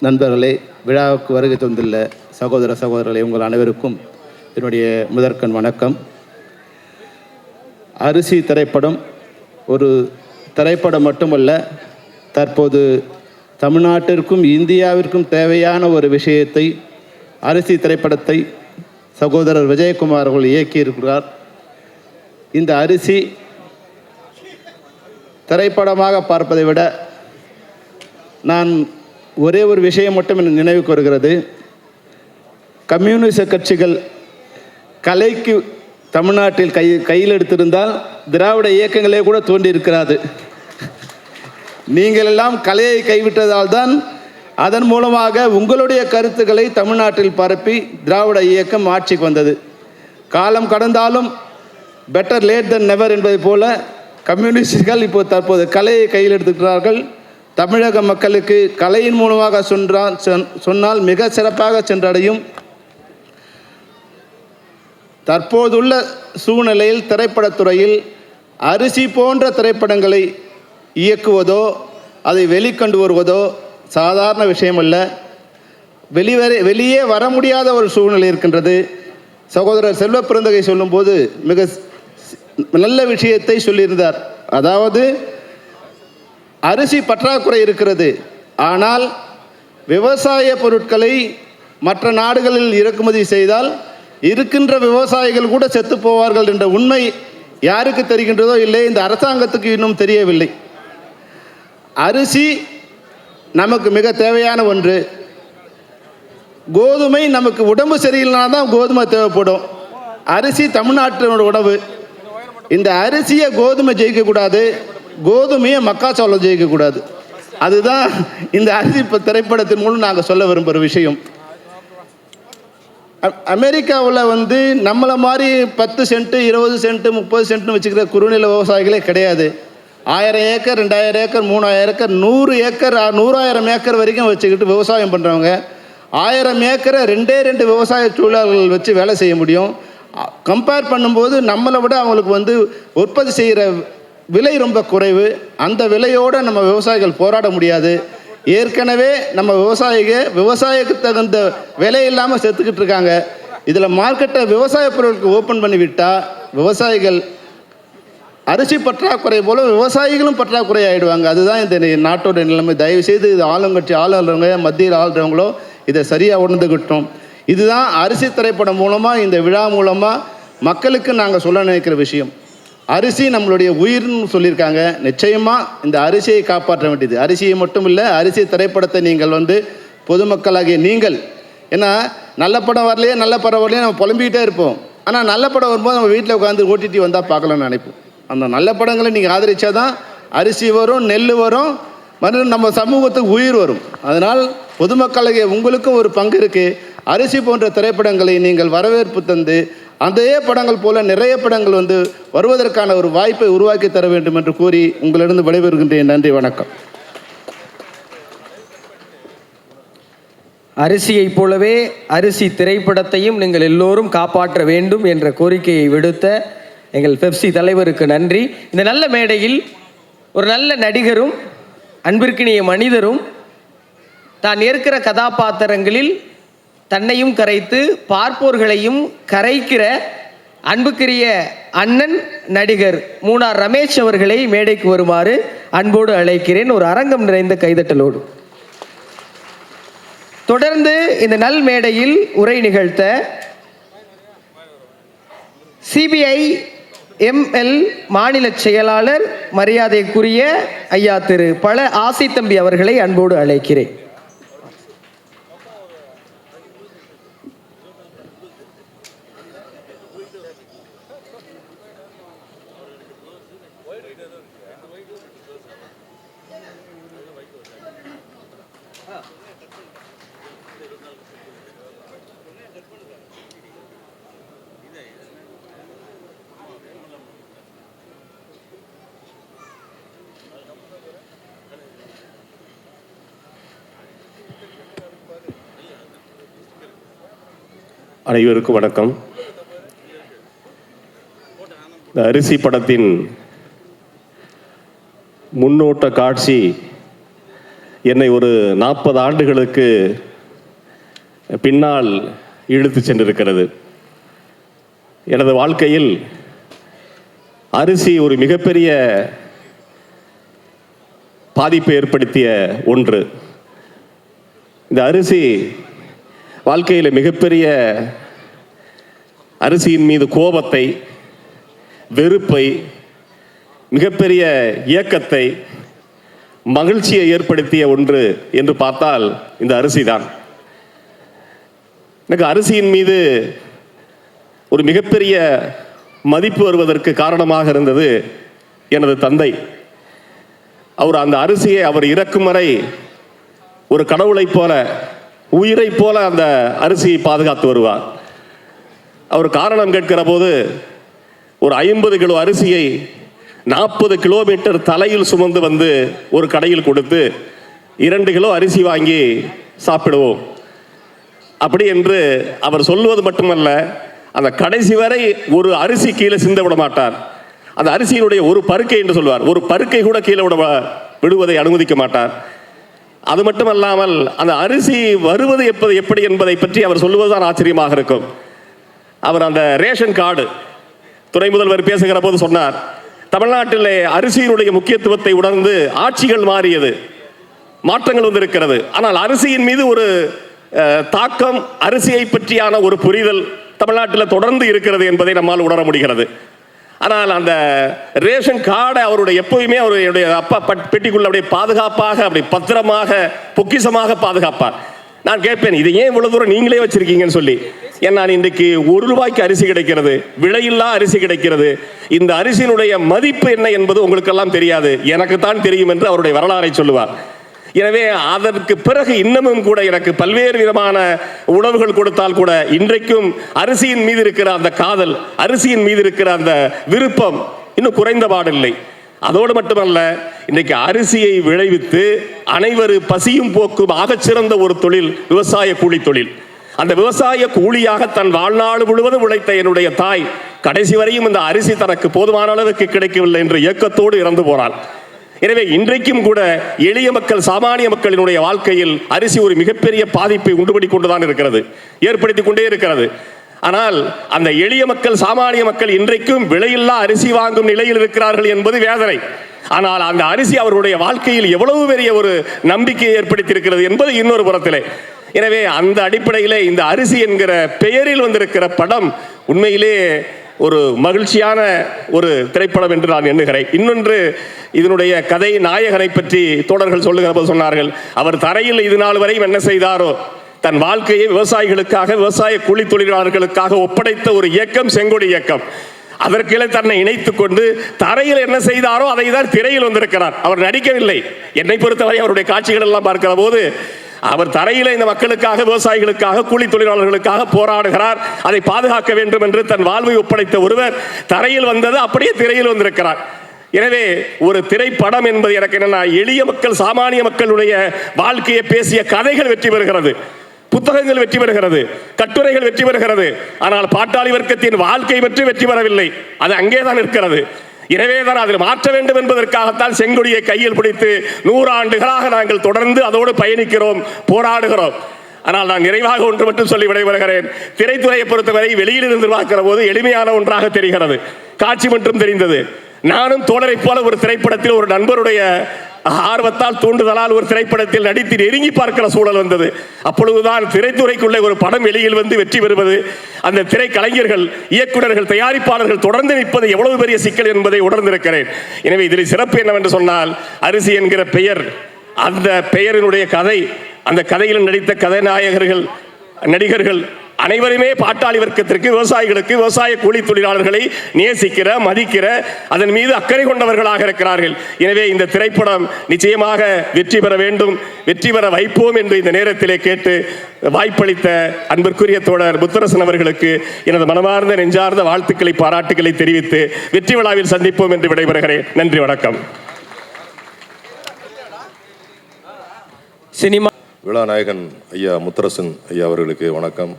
நண்பர்களே, விழாவுக்கு வருகை தந்துள்ள சகோதரர்களே, உங்கள் அனைவருக்கும் என்னுடைய முதற்கண் வணக்கம். அரிசி திரைப்படம் ஒரு திரைப்படம் மட்டுமல்ல, தற்போது தமிழ்நாட்டிற்கும் இந்தியாவிற்கும் தேவையான ஒரு விஷயத்தை, அரிசி திரைப்படத்தை சகோதரர் விஜயகுமார் அவர்கள் இயக்கியிருக்கிறார். இந்த அரிசி திரைப்படமாக பார்ப்பதை விட நான் ஒரே ஒரு விஷயம் மட்டும் எனக்கு நினைவுக்கு வருகிறது. கம்யூனிச கட்சிகள் கலைக்கு தமிழ்நாட்டில் கையில் எடுத்திருந்தால் திராவிட இயக்கங்களே கூட தோன்றியிருக்கிறாது. நீங்கள் எல்லாம் கலையை கைவிட்டதால் தான் அதன் மூலமாக உங்களுடைய கருத்துக்களை தமிழ்நாட்டில் பரப்பி திராவிட இயக்கம் ஆட்சிக்கு வந்தது. காலம் கடந்தாலும் பெட்டர் லேட் தென் நெவர் என்பதை போல கம்யூனிஸ்டுகள் இப்போ தற்போது கலையை கையில் எடுத்துக்கிறார்கள். தமிழக மக்களுக்கு கலையின் மூலமாக சொன்னால் மிக சிறப்பாக சென்றடையும். தற்போதுள்ள சூழ்நிலையில் திரைப்படத்துறையில் அரிசி போன்ற திரைப்படங்களை இயக்குவதோ அதை வெளிக்கொண்டு வருவதோ சாதாரண விஷயமல்ல. வெளியே வர முடியாத ஒரு சூழ்நிலை இருக்கின்றது. சகோதரர் செல்வ பெருந்தகை சொல்லும்போது மிக நல்ல விஷயத்தை சொல்லியிருந்தார். அதாவது அரிசி பற்றாக்குறை இருக்கிறது, ஆனால் விவசாய பொருட்களை மற்ற நாடுகளில் இறக்குமதி செய்தால் இருக்கின்ற விவசாயிகள் கூட செத்து போவார்கள் என்ற உண்மை யாருக்கு தெரிகின்றதோ இல்லை, இந்த அரசாங்கத்துக்கு இன்னும் தெரியவில்லை. அரிசி நமக்கு மிக தேவையான ஒன்று. கோதுமை நமக்கு உடம்பு சரியில்லைனா தான் கோதுமை தேவைப்படும். அரிசி தமிழ்நாட்டினோட உணவு. இந்த அரிசியை கோதுமை ஜெயிக்கக்கூடாது, கோதுமையை மக்காச்சோளம் ஜெயிக்கக்கூடாது. அதுதான் இந்த அரிசி திரைப்படத்தின் மூலம் நாங்கள் சொல்ல விரும்புகிற விஷயம். அமெரிக்காவில் நம்மளை மாதிரி 10 சென்ட்டு 20 சென்ட்டு 30 சென்ட்னு வச்சுக்கிற குறுநில விவசாயிகளே கிடையாது. 1000 acre 2000 acre 3000 acre 100 acre 100,000 acre வரைக்கும் வச்சுக்கிட்டு விவசாயம் பண்ணுறவங்க 1000 ஏக்கரை 2 விவசாய தொழிலாளர்கள் வச்சு வேலை செய்ய முடியும். கம்பேர் பண்ணும்போது நம்மளை விட அவங்களுக்கு உற்பத்தி செய்கிற விலை ரொம்ப குறைவு. அந்த விலையோடு நம்ம விவசாயிகள் போராட முடியாது. ஏற்கனவே நம்ம விவசாயிக்கு தகுந்த விலை இல்லாமல் செத்துக்கிட்டு இருக்காங்க. இதில் மார்க்கெட்டை விவசாய பொருட்களுக்கு ஓப்பன் பண்ணி விட்டால் விவசாயிகள் அரிசி பற்றாக்குறை போல விவசாயிகளும் பற்றாக்குறை ஆகிடுவாங்க. அதுதான் இந்த நாட்டோட நிலைமை. தயவுசெய்து இது ஆளுங்கட்சி ஆளுறவங்க, மத்தியில் ஆளுறவங்களோ இதை சரியாக உணர்ந்துக்கிட்டோம். இதுதான் அரிசி திரைப்படம் மூலமாக, இந்த விழா மூலமாக மக்களுக்கு நாங்கள் சொல்ல நினைக்கிற விஷயம். அரிசி நம்மளுடைய உயிர்னு சொல்லியிருக்காங்க. நிச்சயமாக இந்த அரிசியை காப்பாற்ற வேண்டியது. அரிசியை மட்டும் இல்லை, அரிசி திரைப்படத்தை நீங்கள் பொதுமக்களாகிய நீங்கள், ஏன்னா நல்ல படம் வரலையே நல்ல படம் வரலையே நம்ம புலம்பிக்கிட்டே இருப்போம். ஆனால் நல்ல படம் வரும்போது நம்ம வீட்டில் உட்காந்து ஓடிடி வந்தால் பார்க்கலாம்னு நினைப்போம். அந்த நல்ல படங்களை நீங்கள் ஆதரித்தா தான் அரிசி வரும், நெல் வரும், மறுபடியும் நம்ம சமூகத்துக்கு உயிர் வரும். அதனால் பொதுமக்களாகிய உங்களுக்கும் ஒரு பங்கு இருக்குது. அரிசி போன்ற திரைப்படங்களை நீங்கள் வரவேற்பு தந்து அதே படங்கள் போல நிறைய படங்கள் வந்து வருவதற்கான ஒரு வாய்ப்பை உருவாக்கி தர வேண்டும் என்று கூறி உங்களிடம் விடைபெறுகின்றேன். நன்றி, வணக்கம். அரிசியைப் போலவே அரிசி திரைப்படத்தையும் நீங்கள் எல்லோரும் காப்பாற்ற வேண்டும் என்ற கோரிக்கையை விடுத்த எங்கள் பெப்சி தலைவருக்கு நன்றி. இந்த நல்ல மேடையில் ஒரு நல்ல நடிகரும் அன்பிற்கினிய மனிதரும் தான் ஏற்கிற கதாபாத்திரங்களில் தன்னையும் கரைத்து பார்ப்போர்களையும் கரைக்கிற அன்புக்குரிய அண்ணன் நடிகர் மூனார் ரமேஷ் அவர்களை மேடைக்கு வருமாறு அன்போடு அழைக்கிறேன். ஒரு அரங்கம் நிறைந்த கைதட்டலோடு. தொடர்ந்து இந்த நல் மேடையில் உரை நிகழ்த்த சிபிஐ எம்எல் மாநில செயலாளர் மரியாதைக்குரிய ஐயா திரு பழ ஆசைத்தம்பி அவர்களை அன்போடு அழைக்கிறேன். அனைவருக்கும் வணக்கம். இந்த அரிசி படத்தின் முன்னோட்ட காட்சி என்னை ஒரு 40 ஆண்டுகளுக்கு பின்னால் இழுத்து சென்றிருக்கிறது. எனது வாழ்க்கையில் அரிசி ஒரு மிகப்பெரிய பாதிப்பை ஏற்படுத்திய ஒன்று. இந்த அரிசி வாழ்க்கையில் மிகப்பெரிய அரிசியின் மீது கோபத்தை, வெறுப்பை, மிகப்பெரிய இயக்கத்தை, மகிழ்ச்சியை ஏற்படுத்திய ஒன்று என்று பார்த்தால் இந்த அரிசி தான். எனக்கு அரிசியின் மீது ஒரு மிகப்பெரிய மதிப்பு வருவதற்கு காரணமாக இருந்தது எனது தந்தை. அவர் அந்த அரிசியை அவர் இறக்கும் வரை ஒரு கடவுளைப் போல, உயிரை போல அந்த அரிசியை பாதுகாத்து வருவார். அவர் காரணம் கேட்கிற போது ஒரு 50 கிலோ அரிசியை 40 கிலோமீட்டர் தலையில் சுமந்து வந்து ஒரு கடையில் கொடுத்து 2 கிலோ அரிசி வாங்கி சாப்பிடுவோம் அப்படி என்று அவர் சொல்வது மட்டுமல்ல, அந்த கடைசி வரை ஒரு அரிசி கீழே சிந்த விட மாட்டார். அந்த அரிசியினுடைய ஒரு பருக்கை என்று சொல்வார், ஒரு பருக்கை கூட கீழே விடுவதை அனுமதிக்க மாட்டார். அது மட்டுமல்லாமல் அந்த அரிசி வருவது எப்படி என்பதை பற்றி அவர் சொல்லுவதுதான் ஆச்சரியமாக இருக்கும். அவர் அந்த ரேஷன் கார்டு துணை முதல்வர் பேசுகிற போது சொன்னார், தமிழ்நாட்டிலே அரிசியினுடைய முக்கியத்துவத்தை உணர்ந்து ஆட்சிகள் மாறியது, மாற்றங்கள் வந்திருக்கிறது. ஆனால் அரிசியின் மீது ஒரு தாக்கம், அரிசியை பற்றியான ஒரு புரிதல் தமிழ்நாட்டில் தொடர்ந்து இருக்கிறது என்பதை நம்மால் உணர முடிகிறது. ஆனால் அந்த ரேஷன் கார்டை அவருடைய எப்போயுமே அவருடைய அப்பா பெட்டிக்குள்ள அப்படியே பாதுகாப்பாக, அப்படி பத்திரமாக, பொக்கிசமாக பாதுகாப்பார். நான் கேட்பேன், இது ஏன் இவ்வளவு தூரம் நீங்களே வச்சிருக்கீங்கன்னு சொல்லி. ஏன்னா இன்றைக்கு 1 ரூபாய்க்கு அரிசி கிடைக்கிறது, விலையில்லா அரிசி கிடைக்கிறது. இந்த அரிசியினுடைய மதிப்பு என்ன என்பது உங்களுக்கெல்லாம் தெரியாது, எனக்கு தான் தெரியும் என்று அவருடைய வரலாறை சொல்லுவார். எனவே அதற்கு பிறகு இன்னமும் கூட எனக்கு பல்வேறு விதமான உணவுகள் கொடுத்தால் கூட இன்றைக்கும் அரிசியின் மீது இருக்கிற அந்த காதல், அரிசியின் மீது இருக்கிற அந்த விருப்பம் இன்னும் குறைந்த பாடில்லை. அதோடு மட்டுமல்ல, இன்றைக்கு அரிசியை விளைவித்து அனைவரு பசியும் போக்கும் ஆகச்சிறந்த ஒரு தொழில் விவசாய கூலி தொழில். அந்த விவசாய கூலியாக தன் வாழ்நாள் முழுவதும் உழைத்த என்னுடைய தாய் கடைசி வரையும் இந்த அரிசி தனக்கு போதுமான அளவுக்கு கிடைக்கவில்லை என்ற இயக்கத்தோடு இறந்து போனாள். எனவே இன்றைக்கும் கூட எளிய மக்கள், சாமானிய மக்களினுடைய வாழ்க்கையில் அரிசி ஒரு மிகப்பெரிய பாதிப்பை உண்டுபடி கொண்டுதான் இருக்கிறது, ஏற்படுத்தி கொண்டே இருக்கிறது. ஆனால் அந்த எளிய மக்கள், சாமானிய மக்கள் இன்றைக்கும் விலையில்லா அரிசி வாங்கும் நிலையில் இருக்கிறார்கள் என்பது வேதனை. ஆனால் அந்த அரிசி அவர்களுடைய வாழ்க்கையில் எவ்வளவு பெரிய ஒரு நம்பிக்கையை ஏற்படுத்தி இருக்கிறது என்பது இன்னொரு புறத்திலே. எனவே அந்த அடிப்படையிலே இந்த அரிசி என்கிற பெயரில் வந்திருக்கிற படம் உண்மையிலே ஒரு மகிழ்ச்சியான ஒரு திரைப்படம் என்று நான் எண்ணுகிறேன். இன்னொன்று, இதனுடைய கதை நாயகனை பற்றி தோழர்கள் சொல்லுகிற போது சொன்னார்கள், அவர் தரையில் இது நாள் வரையும் என்ன செய்தாரோ, தன் வாழ்க்கையை விவசாயிகளுக்காக, விவசாய கூலி தொழிலாளர்களுக்காக ஒப்படைத்த ஒரு இயக்கம் செங்கொடி இயக்கம். அதற்கிலே தன்னை இணைத்துக் கொண்டு தரையில் என்ன செய்தாரோ அதை தான் திரையில் வந்திருக்கிறார். அவர் நடிக்கவில்லை. என்னை பொறுத்தவரை அவருடைய காட்சிகள் எல்லாம் பார்க்கிற போது அவர் தரையில் இந்த மக்களுக்காக, விவசாயிகளுக்காக, கூலி தொழிலாளர்களுக்காக போராடுகிறார். அதை பாதுகாக்க வேண்டும் என்று தன் வாழ்வை ஒப்படைத்த ஒருவர் தரையில் வந்தது அப்படியே திரையில் வந்திருக்கிறார். எனவே ஒரு திரைப்படம் என்பது எனக்கு என்னன்னா, எளிய மக்கள், சாமானிய மக்களுடைய வாழ்க்கையை பேசிய கதைகள் வெற்றி பெறுகிறது, புத்தகங்கள் வெற்றி பெறுகிறது, கட்டுரைகள் வெற்றி பெறுகிறது. ஆனால் பாட்டாளி வர்க்கத்தின் வாழ்க்கை பற்றி வெற்றி பெறவில்லை. அது அங்கேதான் இருக்கிறது. எனவேதான் அதில் மாற்ற வேண்டும் என்பதற்காகத்தான் செங்கொடியை கையில் பிடித்து 100 ஆண்டுகளாக நாங்கள் தொடர்ந்து அதோடு பயணிக்கிறோம், போராடுகிறோம். ஆனால் நான் நிறைவாக ஒன்று மட்டும் சொல்லி விடைபெறுகிறேன். திரைத்துறையை பொறுத்தவரை வெளியில் இருந்து பார்க்கிற போது எளிமையான ஒன்றாக தெரிகிறது, காட்சி மட்டும் தெரிந்தது. நானும் தோழரை போல ஒரு திரைப்படத்தில் ஒரு நண்பருடைய ஆர்வத்தால், தூண்டுதலால் ஒரு திரைப்படத்தில் நடித்து நெருங்கி பார்க்கிற சூழல் வந்தது. அப்பொழுதுதான் திரைத்துறைக்குள்ளே ஒரு படம் வெளியில் வந்து வெற்றி பெறுவது, அந்த திரை கலைஞர்கள், இயக்குநர்கள், தயாரிப்பாளர்கள் தொடர்ந்து நிற்பது எவ்வளவு பெரிய சிக்கல் என்பதை உணர்ந்திருக்கிறேன். எனவே இதில் சிறப்பு என்னவென்று சொன்னால், அரிசி என்கிற பெயர், அந்த பெயரினுடைய கதை, அந்த கதையில் நடித்த கதாநாயகர்கள், நடிகர்கள் அனைவருமே பாட்டாளி வர்க்கத்திற்கு, விவசாயிகளுக்கு, விவசாய கூலி தொழிலாளர்களை நேசிக்கிற, மதிக்கிற, அதன் மீது அக்கறை கொண்டவர்களாக இருக்கிறார்கள். எனவே இந்த திரைப்படம் நிச்சயமாக வெற்றி பெற வேண்டும், வெற்றி பெற வைப்போம் என்று இந்த நேரத்திலே கேட்டு வாய்ப்பளித்த அன்பிற்குரிய தோழர் முத்தரசன் அவர்களுக்கு எனது மனமார்ந்த, நெஞ்சார்ந்த வாழ்த்துக்களை, பாராட்டுக்களை தெரிவித்து வெற்றி விழாவில் சந்திப்போம் என்று விடைபெறுகிறேன். நன்றி, வணக்கம். சினிமா விழாநாயகன் ஐயா முத்தரசன் ஐயா அவர்களுக்கு வணக்கம்.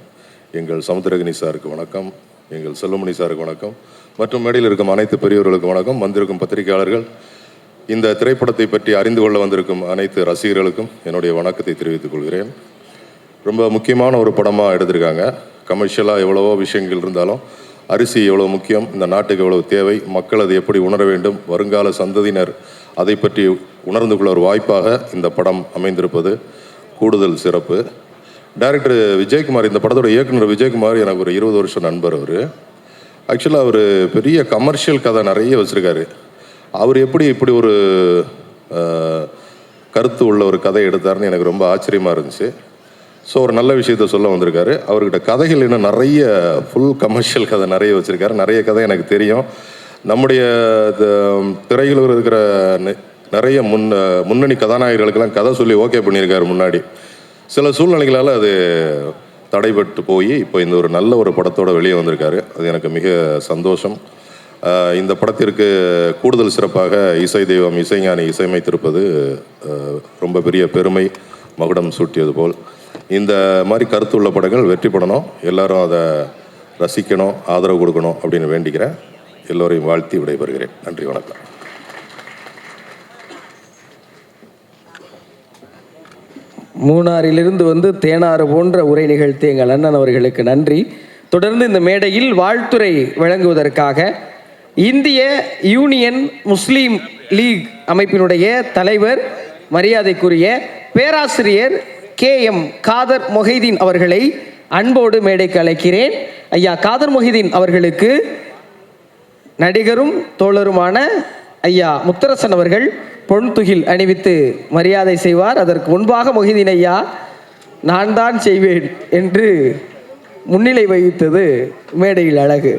எங்கள் சமுத்திரகனி சாருக்கு வணக்கம். எங்கள் செல்வமணி சாருக்கு வணக்கம். மற்றும் மேடையில் இருக்கும் அனைத்து பெரியவர்களுக்கு வணக்கம். வந்திருக்கும் பத்திரிகையாளர்கள், இந்த திரைப்படத்தை பற்றி அறிந்து கொள்ள வந்திருக்கும் அனைத்து ரசிகர்களுக்கும் என்னுடைய வணக்கத்தை தெரிவித்துக் கொள்கிறேன். ரொம்ப முக்கியமான ஒரு படமாக எடுத்திருக்காங்க. கமர்ஷியலாக எவ்வளவோ விஷயங்கள் இருந்தாலும் அரிசி எவ்வளோ முக்கியம், இந்த நாட்டுக்கு எவ்வளவு தேவை, மக்கள் அதை எப்படி உணர வேண்டும், வருங்கால சந்ததியினர் அதை பற்றி உணர்ந்து கொள்ள ஒரு வாய்ப்பாக இந்த படம் அமைந்திருப்பது கூடுதல் சிறப்பு. டைரக்டர் விஜயகுமார், இந்த படத்தோட இயக்குனர் விஜயகுமார் எனக்கு ஒரு 20 வருஷம் நண்பர். அவர் ஆக்சுவலாக அவர் பெரிய கமர்ஷியல் கதை நிறைய வச்சுருக்காரு. அவர் எப்படி இப்படி ஒரு கருத்து உள்ள ஒரு கதை எடுத்தாருன்னு எனக்கு ரொம்ப ஆச்சரியமாக இருந்துச்சு. ஸோ ஒரு நல்ல விஷயத்த சொல்ல வந்திருக்காரு. அவர்கிட்ட கதைகள் இன்னும் நிறைய ஃபுல் கமர்ஷியல் கதை நிறைய வச்சுருக்காரு. நிறைய கதை எனக்கு தெரியும். நம்முடைய திரையில் இருக்கிற நிறைய முன்னணி கதாநாயகர்களுக்கெல்லாம் கதை சொல்லி ஓகே பண்ணியிருக்காரு முன்னாடி. சில சூழ்நிலைகளால் அது தடைபட்டு போய் இப்போ இந்த ஒரு நல்ல ஒரு படத்தோடு வெளியே வந்திருக்காரு. அது எனக்கு மிக சந்தோஷம். இந்த படத்திற்கு கூடுதல் சிறப்பாக இசை தெய்வம் இசைஞானி இசையமைத்திருப்பது ரொம்ப பெரிய பெருமை, மகுடம் சூட்டியது போல். இந்த மாதிரி கருத்துள்ள படங்கள் வெற்றி பெறணும், எல்லாரும் அதை ரசிக்கணும், ஆதரவு கொடுக்கணும் அப்படின்னு வேண்டிக்கிறேன். எல்லோரையும் வாழ்த்தி விடைபெறுகிறேன். நன்றி, வணக்கம். மூணாறிலிருந்து வந்து தேனாறு போன்ற உரை நிகழ்த்திய எங்கள் அண்ணன் அவர்களுக்கு நன்றி. தொடர்ந்து இந்த மேடையில் வாழ்த்துரை வழங்குவதற்காக இந்திய யூனியன் முஸ்லீம் லீக் அமைப்பினுடைய தலைவர், மரியாதைக்குரிய பேராசிரியர் KM காதர் மொஹிதீன் அவர்களை அன்போடு மேடைக்கு அழைக்கிறேன். ஐயா காதர் மொஹிதீன் அவர்களுக்கு நடிகரும் தோழருமான ஐயா முத்தரசன் அவர்கள் பொன்துகில் அணிவித்து மரியாதை செய்வார். அதற்கு முன்பாக மொஹிதீன் ஐயா நான் தான் செய்வேன் என்று முன்னிலை வகித்தது மேடையில் அழகு.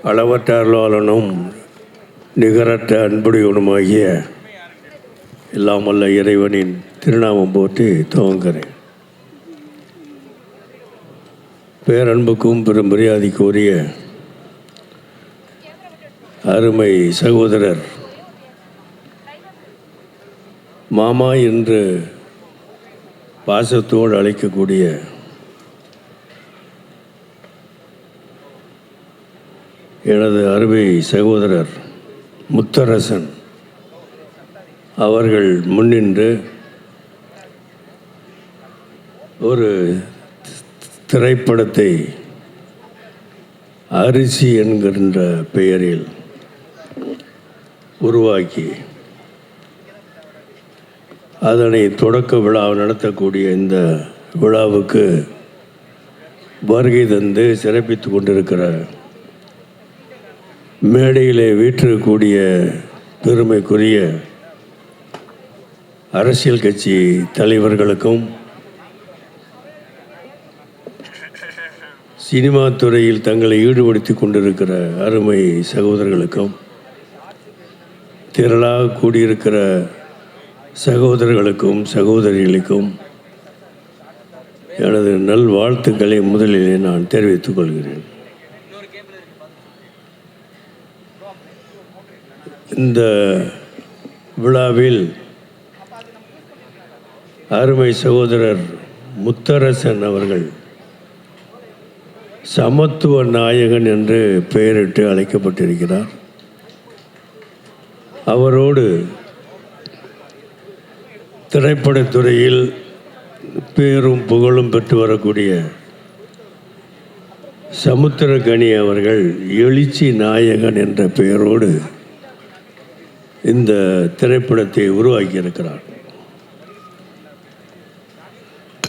அளவற்ற அருளாளனும் நிகரற்ற அன்புடையவனுமாகிய எல்லாம் வல்ல இறைவனின் திருநாமம் போற்றி துவங்குகிறேன். பேரன்புக்கும் பெரும் மரியாதைக்குரிய அருமை சகோதரர் மாமா என்று பாசத்தோடு அழைக்கக்கூடிய எனது அருமை சகோதரர் முத்தரசன் அவர்கள் முன்னின்று ஒரு திரைப்படத்தை அரிசி என்கின்ற பெயரில் உருவாக்கி அதனை தொடக்க விழா நடத்தக்கூடிய இந்த விழாவுக்கு வருகை தந்து சிறப்பித்து கொண்டிருக்கிற மேடையிலே வீற்றிருக்கக்கூடிய பெருமைக்குரிய அரசியல் கட்சி தலைவர்களுக்கும் சினிமா துறையில் தங்களை ஈடுபடுத்தி கொண்டிருக்கிற அருமை சகோதரர்களுக்கும் திரளாக கூடியிருக்கிற சகோதரர்களுக்கும் சகோதரிகளுக்கும் எனது நல்வாழ்த்துக்களை முதலிலே நான் தெரிவித்துக் கொள்கிறேன். இந்த விழாவில் அருமை சகோதரர் முத்தரசன் அவர்கள் சமத்துவ நாயகன் என்று பெயரிட்டு அழைக்கப்பட்டிருக்கிறார். அவரோடு திரைப்படத்துறையில் பேரும் புகழும் பெற்று வரக்கூடிய சமுத்திரகனி அவர்கள் எழுச்சி நாயகன் என்ற பெயரோடு இந்த திரைப்படத்தை உருவாக்கியிருக்கிறார்.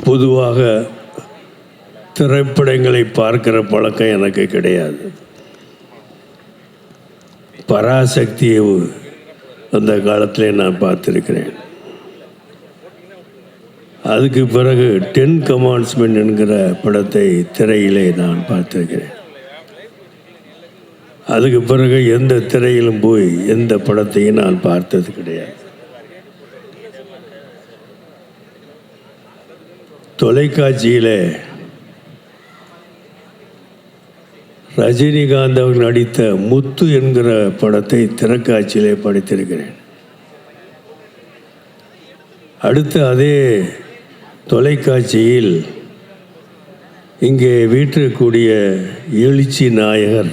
பொதுவாக திரைப்படங்களை பார்க்கிற பழக்கம் எனக்கு கிடையாது. பராசக்தியை அந்த காலத்திலே நான் பார்த்துருக்கிறேன். அதுக்கு பிறகு 10 கமாண்ட்ஸ்மெண்ட் என்கிற படத்தை திரையிலே நான் பார்த்திருக்கிறேன். அதுக்கு பிறகு எந்த திரையிலும் போய் எந்த படத்தையும் நான் பார்த்தது கிடையாது. தொலைக்காட்சியில் ரஜினிகாந்த் அவர்கள் நடித்த முத்து என்கிற படத்தை திரைக்காட்சியிலே படித்திருக்கிறேன். அடுத்து அதே தொலைக்காட்சியில் இங்கே வீற்றிருக்கக்கூடிய எழுச்சி நாயகர்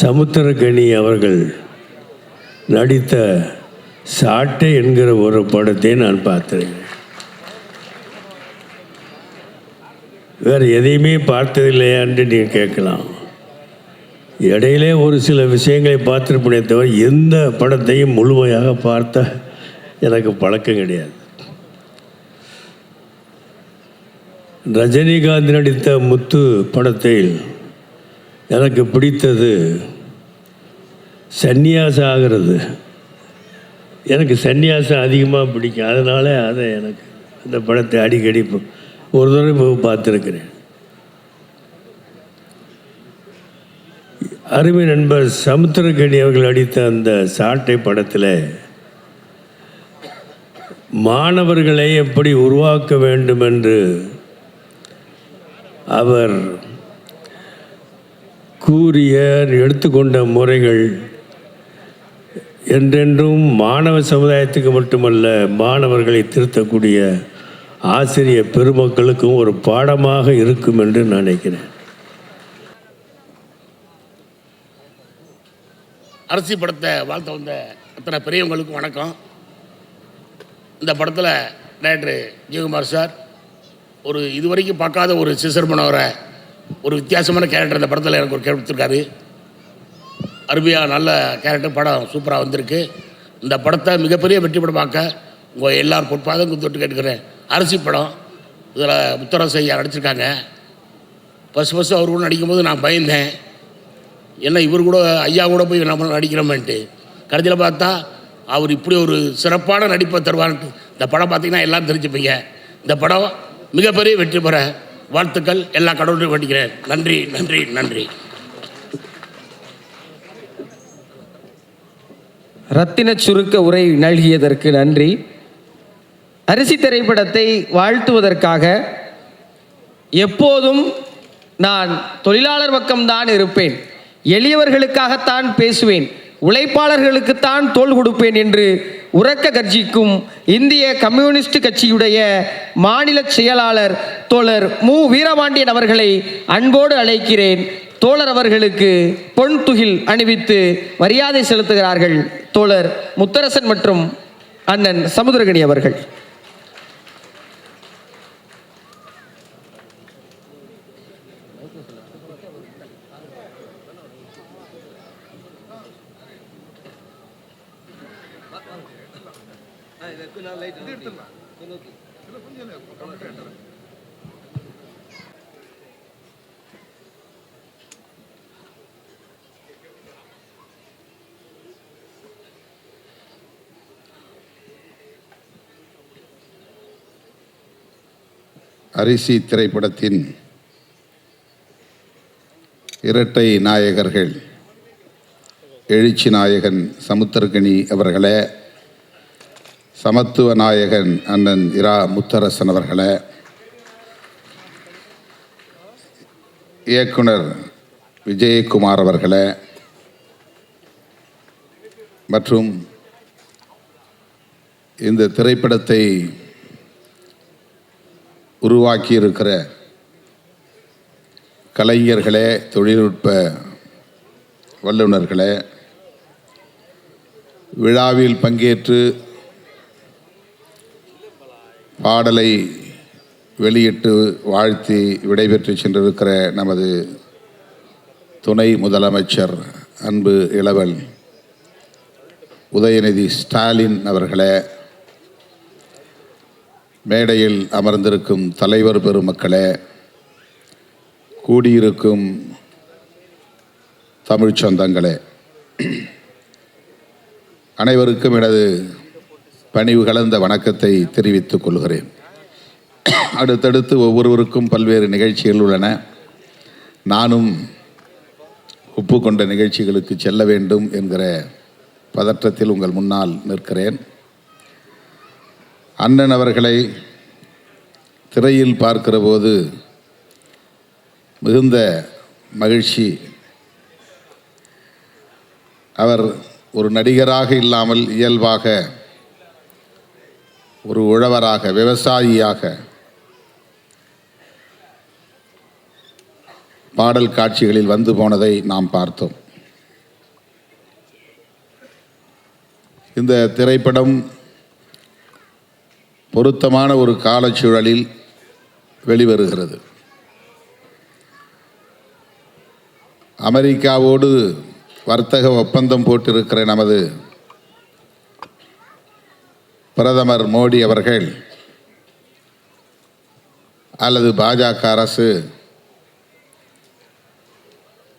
சமுத்திரகனி அவர்கள் நடித்த சாட்டை என்கிற ஒரு படத்தை நான் பார்த்திருக்கிறேன். வேறு எதையுமே பார்த்ததில்லையா என்று நீங்கள் கேட்கலாம். இடையிலே ஒரு சில விஷயங்களை பார்த்துருப்பனே தவிர எந்த படத்தையும் முழுமையாக பார்த்த எனக்கு பழக்கம் கிடையாது. ரஜினிகாந்த் நடித்த முத்து படத்தில் எனக்கு பிடித்தது சந்நியாசம் ஆகிறது. எனக்கு சந்நியாசம் அதிகமாக பிடிக்கும். அதனால் அதை எனக்கு அந்த படத்தை அடிக்கடி ஒரு தடவை பார்த்துருக்கிறேன். அருமை நண்பர் சமுத்திரகனி அவர்கள் நடித்த அந்த சாட்டை படத்தில் மாணவர்களை எப்படி உருவாக்க வேண்டும் என்று அவர் கூறிய எடுத்துக்கொண்ட முறைகள் என்றென்றும் மாணவ சமுதாயத்துக்கு மட்டுமல்ல, மாணவர்களை திருத்தக்கூடிய ஆசிரியர் பெருமக்களுக்கும் ஒரு பாடமாக இருக்கும் என்று நான் நினைக்கிறேன். அரசி படத்தை வாழ்த்த வந்த அத்தனை பெரியவங்களுக்கும் வணக்கம். இந்த படத்தில் டைரக்டர் ஜெயக்குமார் சார் ஒரு இதுவரைக்கும் பார்க்காத ஒரு சிசர் மனோரை ஒரு வித்தியாசமான கேரக்டர் இந்த படத்தில் எனக்கு ஒரு கொடுத்துருக்காரு. அருமையாக நல்ல கேரக்டர். படம் சூப்பராக வந்திருக்கு. இந்த படத்தை மிகப்பெரிய வெற்றி படமாக்க உங்கள் எல்லாரும் பொற்பாதம் தொட்டு கேட்டுக்கிறேன். அரசி படம் இதில் முத்தரசு ஐயா நடிச்சிருக்காங்க. ஃபஸ்ட்டு அவர் கூட நடிக்கும்போது நான் பயந்தேன், என்ன இவர் கூட ஐயா கூட போய் நம்ம நடிக்கிறோமேன்ட்டு. கடைசியில் பார்த்தா அவர் இப்படி ஒரு சிறப்பான நடிப்பை தருவான்ட்டு இந்த படம் பார்த்திங்கன்னா எல்லாம் தெரிஞ்சுப்பீங்க. இந்த படம் மிகப்பெரிய வெற்றி பெற வாழ்த்துக்கள். எல்லா கடவுளையும் வேண்டிக்கிறேன். நன்றி நன்றி நன்றி. ரத்தின சுருக்க உரை நல்கியதற்கு நன்றி. அரிசி திரைப்படத்தை வாழ்த்துவதற்காக எப்போதும் நான் தொழிலாளர் பக்கம்தான் இருப்பேன். எளியவர்களுக்காகத்தான் பேசுவேன், உழைப்பாளர்களுக்குத்தான் தோள் கொடுப்பேன் என்று உரக்க கர்ஜிக்கும் இந்திய கம்யூனிஸ்ட் கட்சியுடைய மாநில செயலாளர் தோழர் மு வீரபாண்டியன் அவர்களை அன்போடு அழைக்கிறேன். தோழர் அவர்களுக்கு பொன் துகில் அணிவித்து மரியாதை செலுத்துகிறார்கள் தோழர் முத்தரசன் மற்றும் அண்ணன் சமுத்திரகனி அவர்கள். அரிசி திரைப்படத்தின் இரட்டை நாயகர்கள் எழுச்சி நாயகன் சமுத்திரகனி அவர்களே, சமத்துவ நாயகன் அண்ணன் இரா முத்தரசன் அவர்களே, இயக்குனர் விஜயகுமார் அவர்களே மற்றும் இந்த திரைப்படத்தை உருவாக்கியிருக்கிற கலைஞர்களே, தொழில்நுட்ப வல்லுநர்களே, விழாவில் பங்கேற்று பாடலை வெளியிட்டு வாழ்த்தி விடைபெற்று சென்றிருக்கிற நமது துணை முதலமைச்சர் அன்பு இளவல் உதயநிதி ஸ்டாலின் அவர்களே, மேடையில் அமர்ந்திருக்கும் தலைவர் பெருமக்களே, கூடியிருக்கும் தமிழ் சொந்தங்களே, அனைவருக்கும் எனது பணிவு கலந்த வணக்கத்தை தெரிவித்துக் கொள்கிறேன். அடுத்தடுத்து ஒவ்வொருவருக்கும் பல்வேறு நிகழ்ச்சிகள் உள்ளன. நானும் ஒப்புக்கொண்ட நிகழ்ச்சிகளுக்கு செல்ல வேண்டும் என்கிற பதற்றத்தில் உங்கள் முன்னால் நிற்கிறேன். அண்ணன் அவர்களை திரையில் பார்க்கிற போது மிகுந்த மகிழ்ச்சி. அவர் ஒரு நடிகராக இல்லாமல் இயல்பாக ஒரு உழவராக, விவசாயியாக பாடல் காட்சிகளில் வந்து போனதை நாம் பார்த்தோம். இந்த திரைப்படம் பொருத்தமான ஒரு காலச்சூழலில் வெளிவருகிறது. அமெரிக்காவோடு வர்த்தக ஒப்பந்தம் போட்டிருக்கிற நமது பிரதமர் மோடி அவர்கள் அல்லது பாஜக அரசு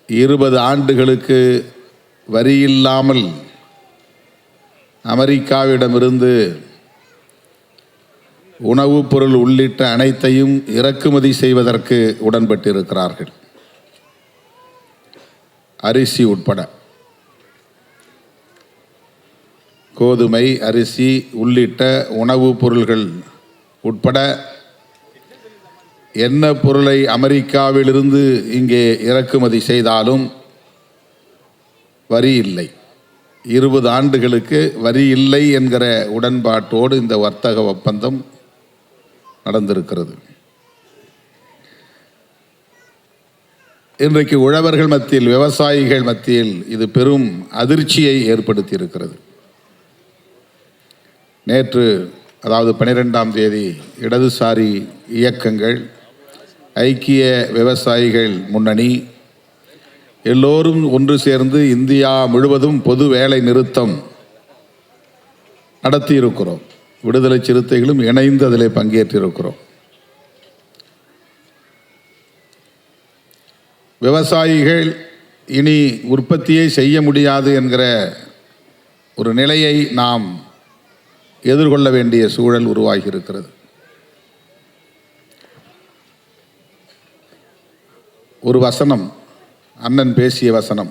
20 ஆண்டுகளுக்கு வரியில்லாமல் அமெரிக்காவிடமிருந்து உணவுப் பொருள் உள்ளிட்ட அனைத்தையும் இறக்குமதி செய்வதற்கு உடன்பட்டிருக்கிறார்கள். அரிசி உட்பட, கோதுமை, அரிசி உள்ளிட்ட உணவுப் பொருள்கள் உட்பட என்ன பொருளை அமெரிக்காவிலிருந்து இங்கே இறக்குமதி செய்தாலும் வரி இல்லை. 20 ஆண்டுகளுக்கு வரி இல்லை என்கிற உடன்பாட்டோடு இந்த வர்த்தக ஒப்பந்தம் நடந்திருக்கிறது. இன்றைக்கு உழவர்கள் மத்தியில், விவசாயிகள் மத்தியில் இது பெரும் அதிர்ச்சியை ஏற்படுத்தி இருக்கிறது. நேற்று, அதாவது 12ஆம் தேதி, இடதுசாரி இயக்கங்கள், ஐக்கிய விவசாயிகள் முன்னணி எல்லோரும் ஒன்று சேர்ந்து இந்தியா முழுவதும் பொது வேலை நிறுத்தம் நடத்தியிருக்கிறோம். விடுதலை சிறுத்தைகளும் இணைந்து அதில் பங்கேற்றிருக்கிறோம். விவசாயிகள் இனி உற்பத்தியை செய்ய முடியாது என்கிற ஒரு நிலையை நாம் எதிர்கொள்ள வேண்டிய சூழல் உருவாகி இருக்கிறது. ஒரு வசனம், அண்ணன் பேசிய வசனம்,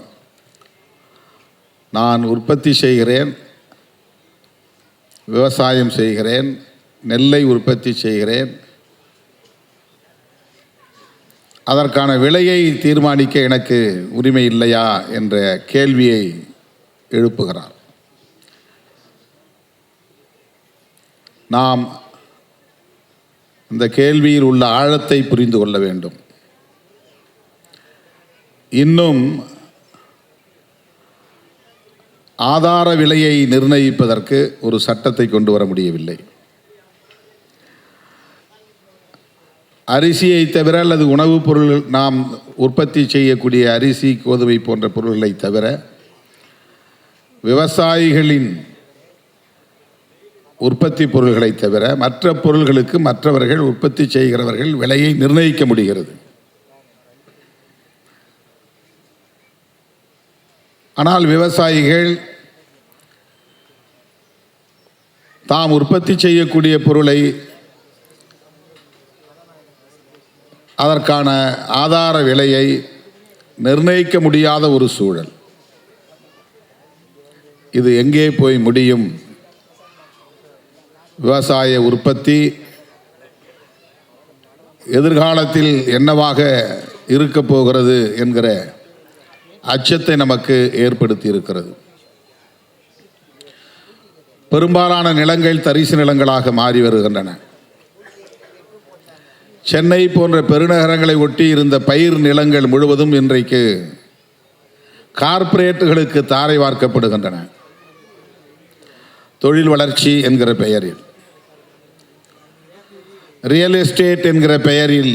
நான் உற்பத்தி செய்கிறேன், விவசாயம் செய்கிறேன், நெல்லை உற்பத்தி செய்கிறேன், அதற்கான விலையை தீர்மானிக்க எனக்கு உரிமை இல்லையா என்ற கேள்வியை எழுப்புகிறார். நாம் இந்த கேள்வியில் உள்ள ஆழத்தை புரிந்து கொள்ள வேண்டும். இன்னும் ஆதார விலையை நிர்ணயிப்பதற்கு ஒரு சட்டத்தை கொண்டு வர முடியவில்லை. அரிசியை தவிர அல்லது உணவுப் பொருள் நாம் உற்பத்தி செய்யக்கூடிய அரிசி, கோதுமை போன்ற பொருள்களை தவிர விவசாயிகளின் உற்பத்தி பொருள்களை தவிர மற்ற பொருள்களுக்கு மற்றவர்கள் உற்பத்தி செய்கிறவர்கள் விலையை நிர்ணயிக்க முடிகிறது. ஆனால் விவசாயிகள் தாம் உற்பத்தி செய்யக்கூடிய பொருளை அதற்கான ஆதார விலையை நிர்ணயிக்க முடியாத ஒரு சூழல். இது எங்கே போய் முடியும்? விவசாய உற்பத்தி எதிர்காலத்தில் என்னவாக இருக்கப் போகிறது என்கிற அச்சத்தை நமக்கு ஏற்படுத்தி இருக்கிறது. பெரும்பாலான நிலங்கள் தரிசு நிலங்களாக மாறி வருகின்றன. சென்னை போன்ற பெருநகரங்களை ஒட்டி இருந்த பயிர் நிலங்கள் முழுவதும் இன்றைக்கு கார்ப்பரேட்டுகளுக்கு தாரை வார்க்கப்படுகின்றன. தொழில் வளர்ச்சி என்கிற பெயரில், ரியல் எஸ்டேட் என்கிற பெயரில்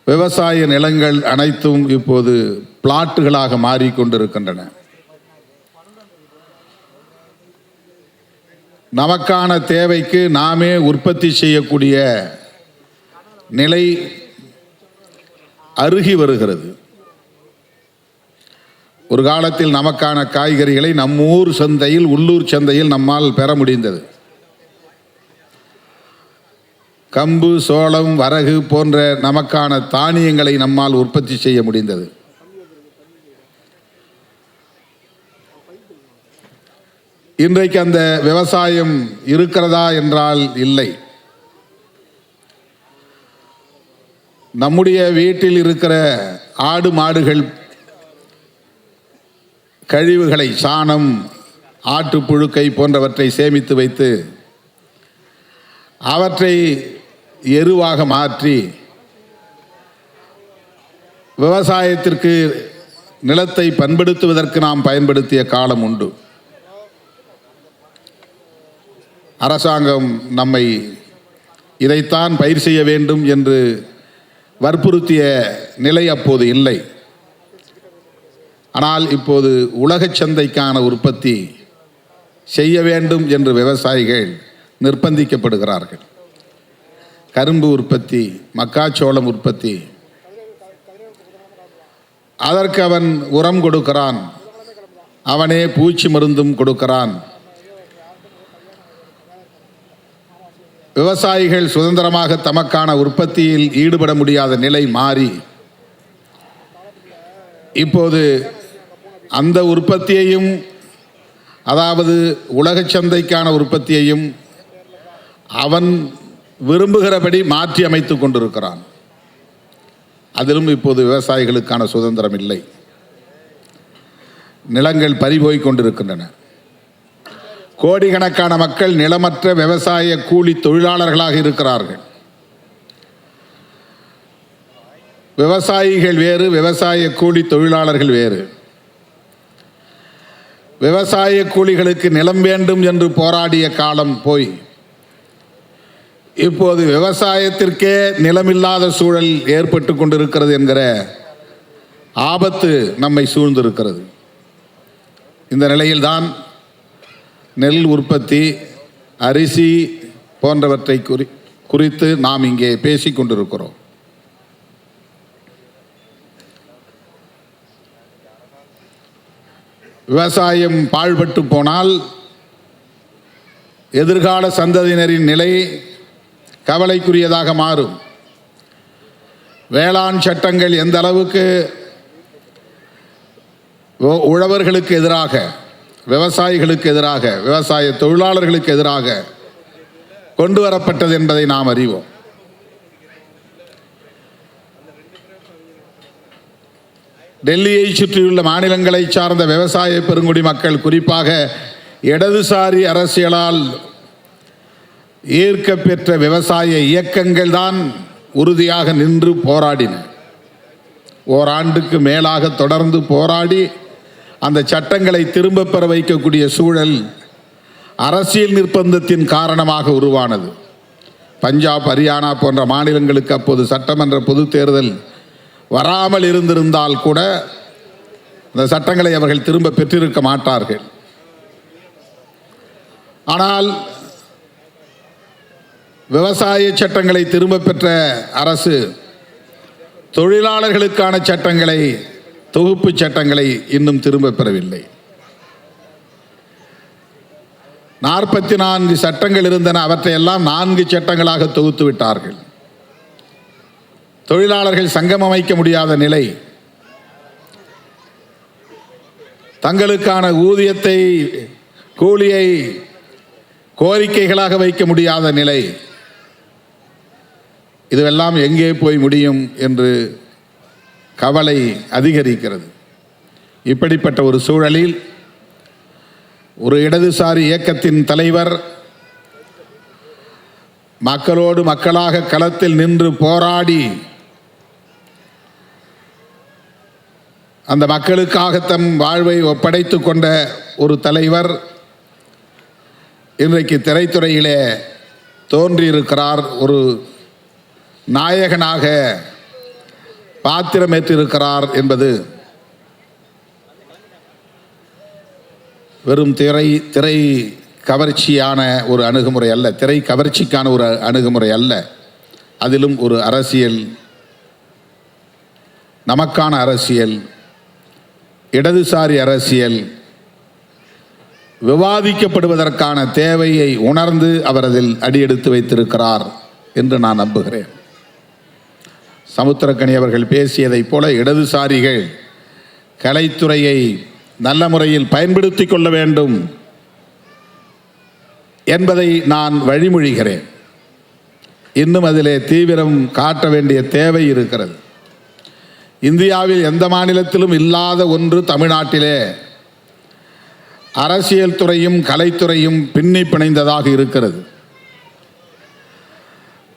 விவசாய நிலங்கள் அனைத்தும் இப்போது பிளாட்டுகளாக மாறிக்கொண்டிருக்கின்றன. நமக்கான தேவைக்கு நாமே உற்பத்தி செய்யக்கூடிய நிலை அருகி வருகிறது. ஒரு காலத்தில் நமக்கான காய்கறிகளை நம்மூர் சந்தையில், உள்ளூர் சந்தையில் நம்மால் பெற முடிந்தது. கம்பு, சோளம், வரகு போன்ற நமக்கான தானியங்களை நம்மால் உற்பத்தி செய்ய முடிந்தது. இன்றைக்கு அந்த விவசாயம் இருக்கிறதா என்றால் இல்லை. நம்முடைய வீட்டில் இருக்கிற ஆடு மாடுகள் கழிவுகளை, சாணம், ஆட்டு புழுக்கை போன்றவற்றை சேமித்து வைத்து அவற்றை எருவாக மாற்றி விவசாயத்திற்கு நிலத்தை பண்படுத்துவதற்கு நாம் பயன்படுத்திய காலம் உண்டு. அரசாங்கம் நம்மை இதைத்தான் பயிர் செய்ய வேண்டும் என்று வற்புறுத்திய நிலை அப்போது இல்லை. ஆனால் இப்போது உலகச் சந்தைக்கான உற்பத்தி செய்ய வேண்டும் என்று விவசாயிகள் நிர்பந்திக்கப்படுகிறார்கள். கரும்பு உற்பத்தி, மக்காச்சோளம் உற்பத்தி, அதற்கு அவன் உரம் கொடுக்கிறான், அவனே பூச்சி மருந்தும் கொடுக்கிறான். விவசாயிகள் சுதந்திரமாக தமக்கான உற்பத்தியில் ஈடுபட முடியாத நிலை மாறி இப்போது அந்த உற்பத்தியையும், அதாவது உலகச் சந்தைக்கான உற்பத்தியையும் அவன் விரும்புகிறபடி மாற்றி அமைத்து கொண்டிருக்கிறான். அதிலும் இப்போது விவசாயிகளுக்கான சுதந்திரம் இல்லை. நிலங்கள் பறிபோய் கொண்டிருக்கின்றன. கோடிக்கணக்கான மக்கள் நிலமற்ற விவசாய கூலி தொழிலாளர்களாக இருக்கிறார்கள். விவசாயிகள் வேறு, விவசாய கூலி தொழிலாளர்கள் வேறு. விவசாய கூலிகளுக்கு நிலம் வேண்டும் என்று போராடிய காலம் போய் இப்போது விவசாயத்திற்கே நிலமில்லாத சூழல் ஏற்பட்டு கொண்டிருக்கிறது என்கிற ஆபத்து நம்மை சூழ்ந்திருக்கிறது. இந்த நிலையில்தான் நெல் உற்பத்தி, அரிசி போன்றவற்றை குறித்து நாம் இங்கே பேசிக் கொண்டிருக்கிறோம். விவசாயம் பாழ்பட்டு போனால் எதிர்கால சந்ததியினரின் நிலை கவலைக்குரியதாக மாறும். வேளாண் சட்டங்கள் எந்த அளவுக்கு உழவர்களுக்கு எதிராக, விவசாயிகளுக்கு எதிராக, விவசாய தொழிலாளர்களுக்கு எதிராக கொண்டு வரப்பட்டது என்பதை நாம் அறிவோம். டெல்லியை சுற்றியுள்ள மாநிலங்களை சார்ந்த விவசாய பெருங்குடி மக்கள், குறிப்பாக இடதுசாரி அரசியலால் ஈர்க்க பெற்ற விவசாய இயக்கங்கள் தான் உறுதியாக நின்று போராடின. ஓராண்டுக்கு மேலாக தொடர்ந்து போராடி அந்த சட்டங்களை திரும்ப பெற வைக்கக்கூடிய சூழல் அரசியல் நிர்பந்தத்தின் காரணமாக உருவானது. பஞ்சாப், ஹரியானா போன்ற மாநிலங்களுக்கு அப்போது சட்டமன்ற பொது தேர்தல் வராமல் இருந்திருந்தால் கூட அந்த சட்டங்களை அவர்கள் திரும்ப பெற்றிருக்க மாட்டார்கள். ஆனால் விவசாய சட்டங்களை திரும்ப பெற்ற அரசு தொழிலாளர்களுக்கான சட்டங்களை, தொகுப்பு சட்டங்களை இன்னும் திரும்ப பெறவில்லை. 44 சட்டங்கள் இருந்தன, அவற்றையெல்லாம் 4 சட்டங்களாக தொகுத்து விட்டார்கள். தொழிலாளர்கள் சங்கம் அமைக்க முடியாத நிலை, தங்களுக்கான ஊதியத்தை, கூலியை கோரிக்கைகளாக வைக்க முடியாத நிலை, இதுவெல்லாம் எங்கே போய் முடியும் என்று கவலை அதிகரிக்கிறது. இப்படிப்பட்ட ஒரு சூழலில் ஒரு இடதுசாரி இயக்கத்தின் தலைவர் மக்களோடு மக்களாக களத்தில் நின்று போராடி அந்த மக்களுக்காக தம் வாழ்வை ஒப்படைத்து கொண்ட ஒரு தலைவர் இன்றைக்கு திரைத்துறையிலே தோன்றியிருக்கிறார். ஒரு நாயகனாக பாத்திரமேற்றிருக்கிறார் என்பது வெறும் திரை கவர்ச்சியான ஒரு அணுகுமுறை அல்ல, திரை கவர்ச்சிக்கான ஒரு அணுகுமுறை அல்ல. அதிலும் ஒரு அரசியல், நமக்கான அரசியல், இடதுசாரி அரசியல் விவாதிக்கப்படுவதற்கான தேவையை உணர்ந்து அவர் அதில் அடியெடுத்து வைத்திருக்கிறார் என்று நான் நம்புகிறேன். சமுத்திரக்கனி அவர்கள் பேசியதைப் போல இடதுசாரிகள் கலைத்துறையை நல்ல முறையில் பயன்படுத்தி கொள்ள வேண்டும் என்பதை நான் வழிமொழிகிறேன். இன்னும் அதிலே தீவிரம் காட்ட வேண்டிய தேவை இருக்கிறது. இந்தியாவில் எந்த மாநிலத்திலும் இல்லாத ஒன்று தமிழ்நாட்டிலே அரசியல் துறையும் கலைத்துறையும் பின்னி பிணைந்ததாக இருக்கிறது.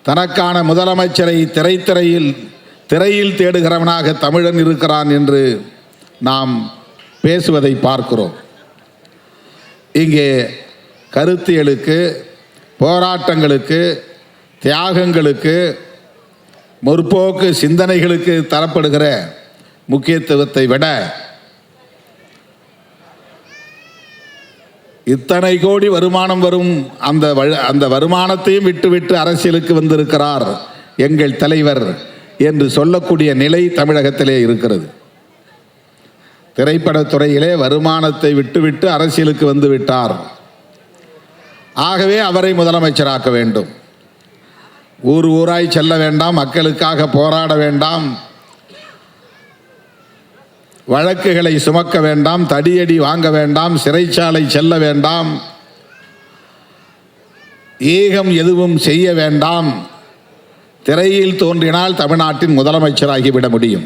தனக்கான முதலமைச்சரை திரையில் தேடுகிறவனாக தமிழன் இருக்கிறான் என்று நாம் பேசுவதை பார்க்கிறோம். இங்கே கருத்தியலுக்கு, போராட்டங்களுக்கு, தியாகங்களுக்கு, முற்போக்கு சிந்தனைகளுக்கு தரப்படுகிற முக்கியத்துவத்தை விட இத்தனை கோடி வருமானம் வரும் அந்த வருமானத்தையும் விட்டுவிட்டு அரசியலுக்கு வந்திருக்கிறார் எங்கள் தலைவர் என்று சொல்லக்கூடிய நிலை தமிழகத்திலே இருக்கிறது. திரைப்படத்துறையிலே வருமானத்தை விட்டுவிட்டு அரசியலுக்கு வந்து விட்டார். ஆகவே அவரை முதலமைச்சராக்க வேண்டும். ஊர் ஊராய் செல்ல வேண்டாம், மக்களுக்காக போராட வேண்டாம், வழக்குகளை சுமக்க வேண்டாம், தடியடி வாங்க வேண்டாம், சிறைச்சாலை செல்ல வேண்டாம், ஏகம் எதுவும் செய்ய வேண்டாம். திரையில் தோன்றினால் தமிழ்நாட்டின் முதலமைச்சராகிவிட முடியும்.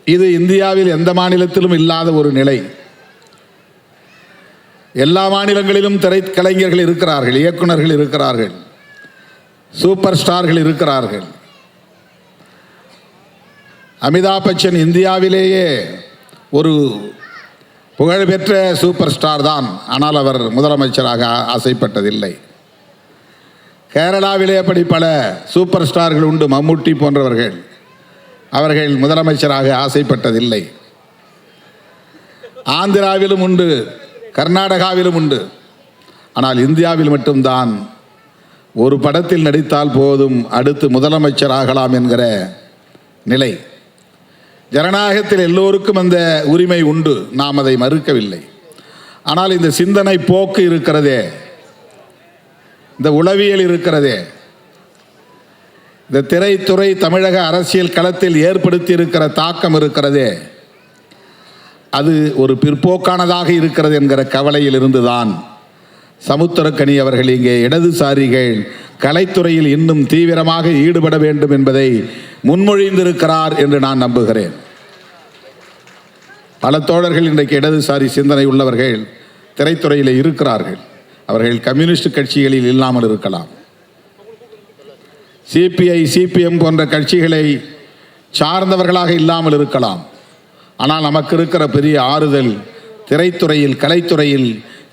இது இந்தியாவில் எந்த மாநிலத்திலும் இல்லாத ஒரு நிலை. எல்லா மாநிலங்களிலும் திரைக்கலைஞர்கள் இருக்கிறார்கள், இயக்குநர்கள் இருக்கிறார்கள், சூப்பர் ஸ்டார்கள் இருக்கிறார்கள். அமிதாப் பச்சன் இந்தியாவிலேயே ஒரு புகழ்பெற்ற சூப்பர் ஸ்டார் தான். ஆனால் அவர் முதலமைச்சராக ஆசைப்பட்டதில்லை. கேரளாவிலே அப்படி பல சூப்பர் ஸ்டார்கள் உண்டு, மம்முட்டி போன்றவர்கள். அவர்கள் முதலமைச்சராக ஆசைப்பட்டதில்லை. ஆந்திராவிலும் உண்டு, கர்நாடகாவிலும் உண்டு. ஆனால் இந்தியாவில் மட்டும்தான் ஒரு படத்தில் நடித்தால் போதும் அடுத்து முதலமைச்சராகலாம் என்கிற நிலை. ஜனநாயகத்தில் எல்லோருக்கும் அந்த உரிமை உண்டு, நாம் அதை மறுக்கவில்லை. ஆனால் இந்த சிந்தனை போக்கு இருக்கிறதே, இந்த உளவியல் இருக்கிறதே, இந்த திரைத்துறை தமிழக அரசியல் களத்தில் ஏற்படுத்தி இருக்கிற தாக்கம் இருக்கிறதே, அது ஒரு பிற்போக்கானதாக இருக்கிறது என்கிற கவலையில் இருந்துதான் சமுத்திரக்கனி அவர்கள் இங்கே இடதுசாரிகள் கலைத்துறையில் இன்னும் தீவிரமாக ஈடுபட வேண்டும் என்பதை முன்மொழிந்திருக்கிறார் என்று நான் நம்புகிறேன். பல தோழர்கள் இன்றைக்கு இடதுசாரி சிந்தனை உள்ளவர்கள் திரைத்துறையில் இருக்கிறார்கள். அவர்கள் கம்யூனிஸ்ட் கட்சிகளில் இல்லாமல் இருக்கலாம், சிபிஐ சிபிஎம் போன்ற கட்சிகளை சார்ந்தவர்களாக இல்லாமல் இருக்கலாம். ஆனால் நமக்கு இருக்கிற பெரிய ஆறுதல் திரைத்துறையில் கலைத்துறையில்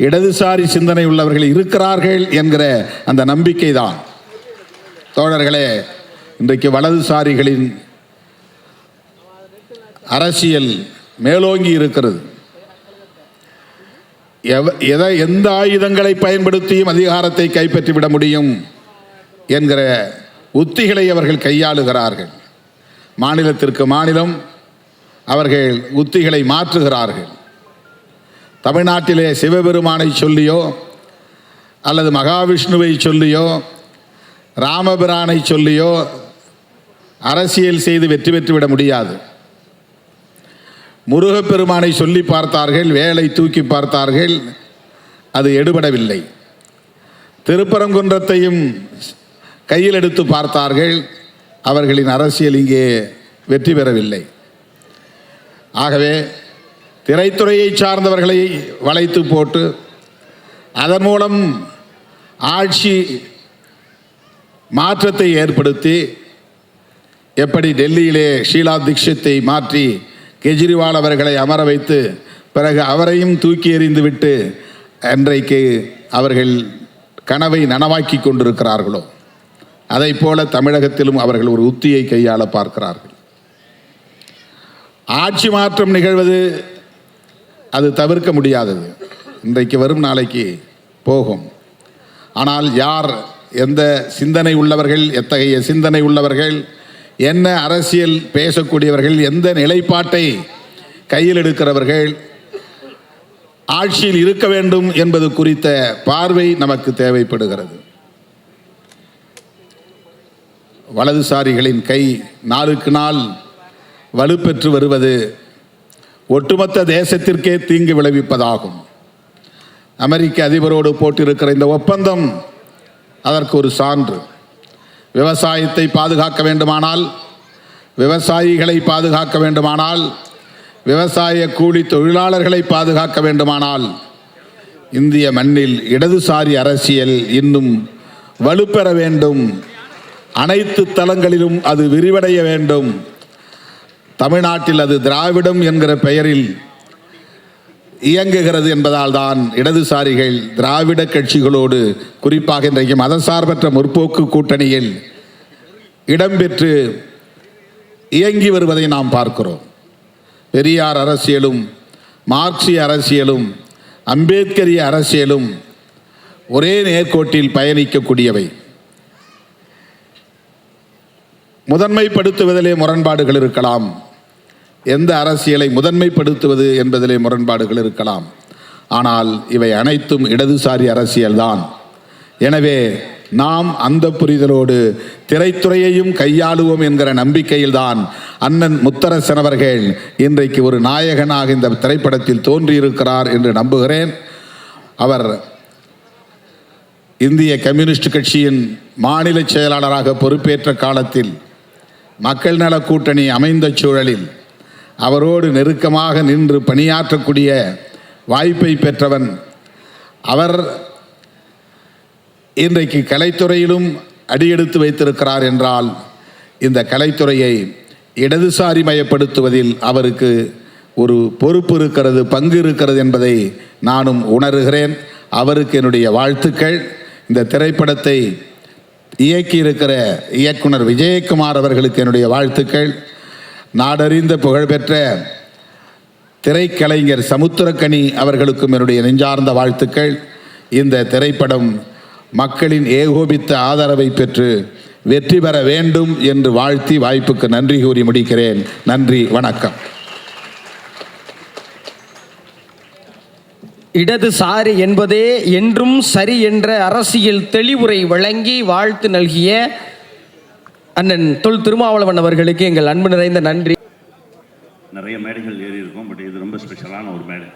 இடதுசாரி சிந்தனை உள்ளவர்கள் இருக்கிறார்கள் என்கிற அந்த நம்பிக்கை தான். தோழர்களே, இன்றைக்கு வலதுசாரிகளின் அரசியல் மேலோங்கி இருக்கிறது. எந்த ஆயுதங்களை பயன்படுத்தியும் அதிகாரத்தை கைப்பற்றிவிட முடியும் என்கிற உத்திகளை அவர்கள் கையாளுகிறார்கள். மாநிலத்திற்கு மாநிலம் அவர்கள் உத்திகளை மாற்றுகிறார்கள். தமிழ்நாட்டிலே சிவபெருமானை சொல்லியோ அல்லது மகாவிஷ்ணுவை சொல்லியோ ராமபிரானை சொல்லியோ அரசியல் செய்து வெற்றி பெற்றுவிட முடியாது. முருகப்பெருமானை சொல்லி பார்த்தார்கள், வேலை தூக்கி பார்த்தார்கள், அது எடுபடவில்லை. திருப்பரங்குன்றத்தையும் கையில் எடுத்து பார்த்தார்கள், அவர்களின் அரசியல் இங்கே வெற்றி பெறவில்லை. ஆகவே திரைத்துறையை சார்ந்தவர்களை வளைத்து போட்டு அதன் மூலம் ஆட்சி மாற்றத்தை ஏற்படுத்தி, எப்படி டெல்லியிலே ஷீலா தீட்சித்தை மாற்றி கெஜ்ரிவால் அவர்களை அமர வைத்து பிறகு அவரையும் தூக்கி எறிந்துவிட்டு இன்றைக்கு அவர்கள் கனவை நனவாக்கி கொண்டிருக்கிறார்களோ, அதை போல தமிழகத்திலும் அவர்கள் ஒரு உத்தியை கையாள பார்க்கிறார்கள். ஆட்சி மாற்றம் நிகழ்வது அது தவிர்க்க முடியாதது. இன்றைக்கு வரும், நாளைக்கு போகும். ஆனால் யார், எந்த சிந்தனை உள்ளவர்கள், எத்தகைய சிந்தனை உள்ளவர்கள், என்ன அரசியல் பேசக்கூடியவர்கள், எந்த நிலைப்பாட்டை கையில் எடுக்கிறவர்கள் ஆட்சியில் இருக்க வேண்டும் என்பது குறித்த பார்வை நமக்கு தேவைப்படுகிறது. வலதுசாரிகளின் கை நாளுக்கு நாள் வலுப்பெற்று வருவது ஒட்டுமொத்த தேசத்திற்கே தீங்கு விளைவிப்பதாகும். அமெரிக்க அதிபரோடு போட்டிருக்கிற இந்த ஒப்பந்தம் அதற்கு ஒரு சான்று. விவசாயத்தை பாதுகாக்க வேண்டுமானால், விவசாயிகளை பாதுகாக்க வேண்டுமானால், விவசாய கூலி தொழிலாளர்களை பாதுகாக்க வேண்டுமானால் இந்திய மண்ணில் இடதுசாரி அரசியல் இன்னும் வலுப்பெற வேண்டும். அனைத்து தளங்களிலும் அது விரிவடைய வேண்டும். தமிழ்நாட்டில் அது திராவிடம் என்கிற பெயரில் இயங்குகிறது என்பதால் தான் இடதுசாரிகள் திராவிட கட்சிகளோடு, குறிப்பாக இன்றைக்கு மதசார்பற்ற முற்போக்கு கூட்டணியில் இடம்பெற்று இயங்கி வருவதை நாம் பார்க்கிறோம். பெரியார் அரசியலும் மார்க்சிய அரசியலும் அம்பேத்கரிய அரசியலும் ஒரே நேர்கோட்டில் பயணிக்கக்கூடியவை. முதன்மைப்படுத்துவதிலே முரண்பாடுகள் இருக்கலாம், எந்த அரசியலை முதன்மைப்படுத்துவது என்பதிலே முரண்பாடுகள் இருக்கலாம். ஆனால் இவை அனைத்தும் இடதுசாரி அரசியல்தான். எனவே நாம் அந்த புரிதலோடு திரைத்துறையையும் கையாளுவோம் என்கிற நம்பிக்கையில்தான் அண்ணன் முத்தரசன் அவர்கள் இன்றைக்கு ஒரு நாயகனாக இந்த திரைப்படத்தில் தோன்றியிருக்கிறார் என்று நம்புகிறேன். அவர் இந்திய கம்யூனிஸ்ட் கட்சியின் மாநில செயலாளராக பொறுப்பேற்ற காலத்தில் மக்கள் நல கூட்டணி அமைந்த சூழலில் அவரோடு நெருக்கமாக நின்று பணியாற்றக்கூடிய வாய்ப்பை பெற்றவன். அவர் இன்றைக்கு கலைத்துறையிலும் அடியெடுத்து வைத்திருக்கிறார் என்றால் இந்த கலைத்துறையை இடதுசாரி மயப்படுத்துவதில் அவருக்கு ஒரு பொறுப்பு இருக்கிறது, பங்கு இருக்கிறது என்பதை நானும் உணர்கிறேன். அவருக்கு என்னுடைய வாழ்த்துக்கள். இந்த திரைப்படத்தை இயக்கியிருக்கிற இயக்குனர் விஜயகுமார் அவர்களுக்கு என்னுடைய வாழ்த்துக்கள். நாடறிந்த புகழ்பெற்ற திரைக்கலைஞர் சமுத்திரக்கனி அவர்களுக்கும் என்னுடைய நெஞ்சார்ந்த வாழ்த்துக்கள். இந்த திரைப்படம் மக்களின் ஏகோபித்த ஆதரவை பெற்று வெற்றி பெற வேண்டும் என்று வாழ்த்தி வாய்ப்புக்கு நன்றி கூறி முடிக்கிறேன். நன்றி, வணக்கம். இடதுசாரி என்பதே என்றும் சரி என்ற அரசியல் தெளிவுரை வழங்கி வாழ்த்து நல்கிய அண்ணன் தொல் திருமாவளவன் அவர்களுக்கு எங்கள் அன்பு நிறைந்த நன்றி. நிறைய மேடைகள் ஏறி இருக்கும், பட் இது ரொம்ப ஸ்பெஷலான ஒரு மேடை.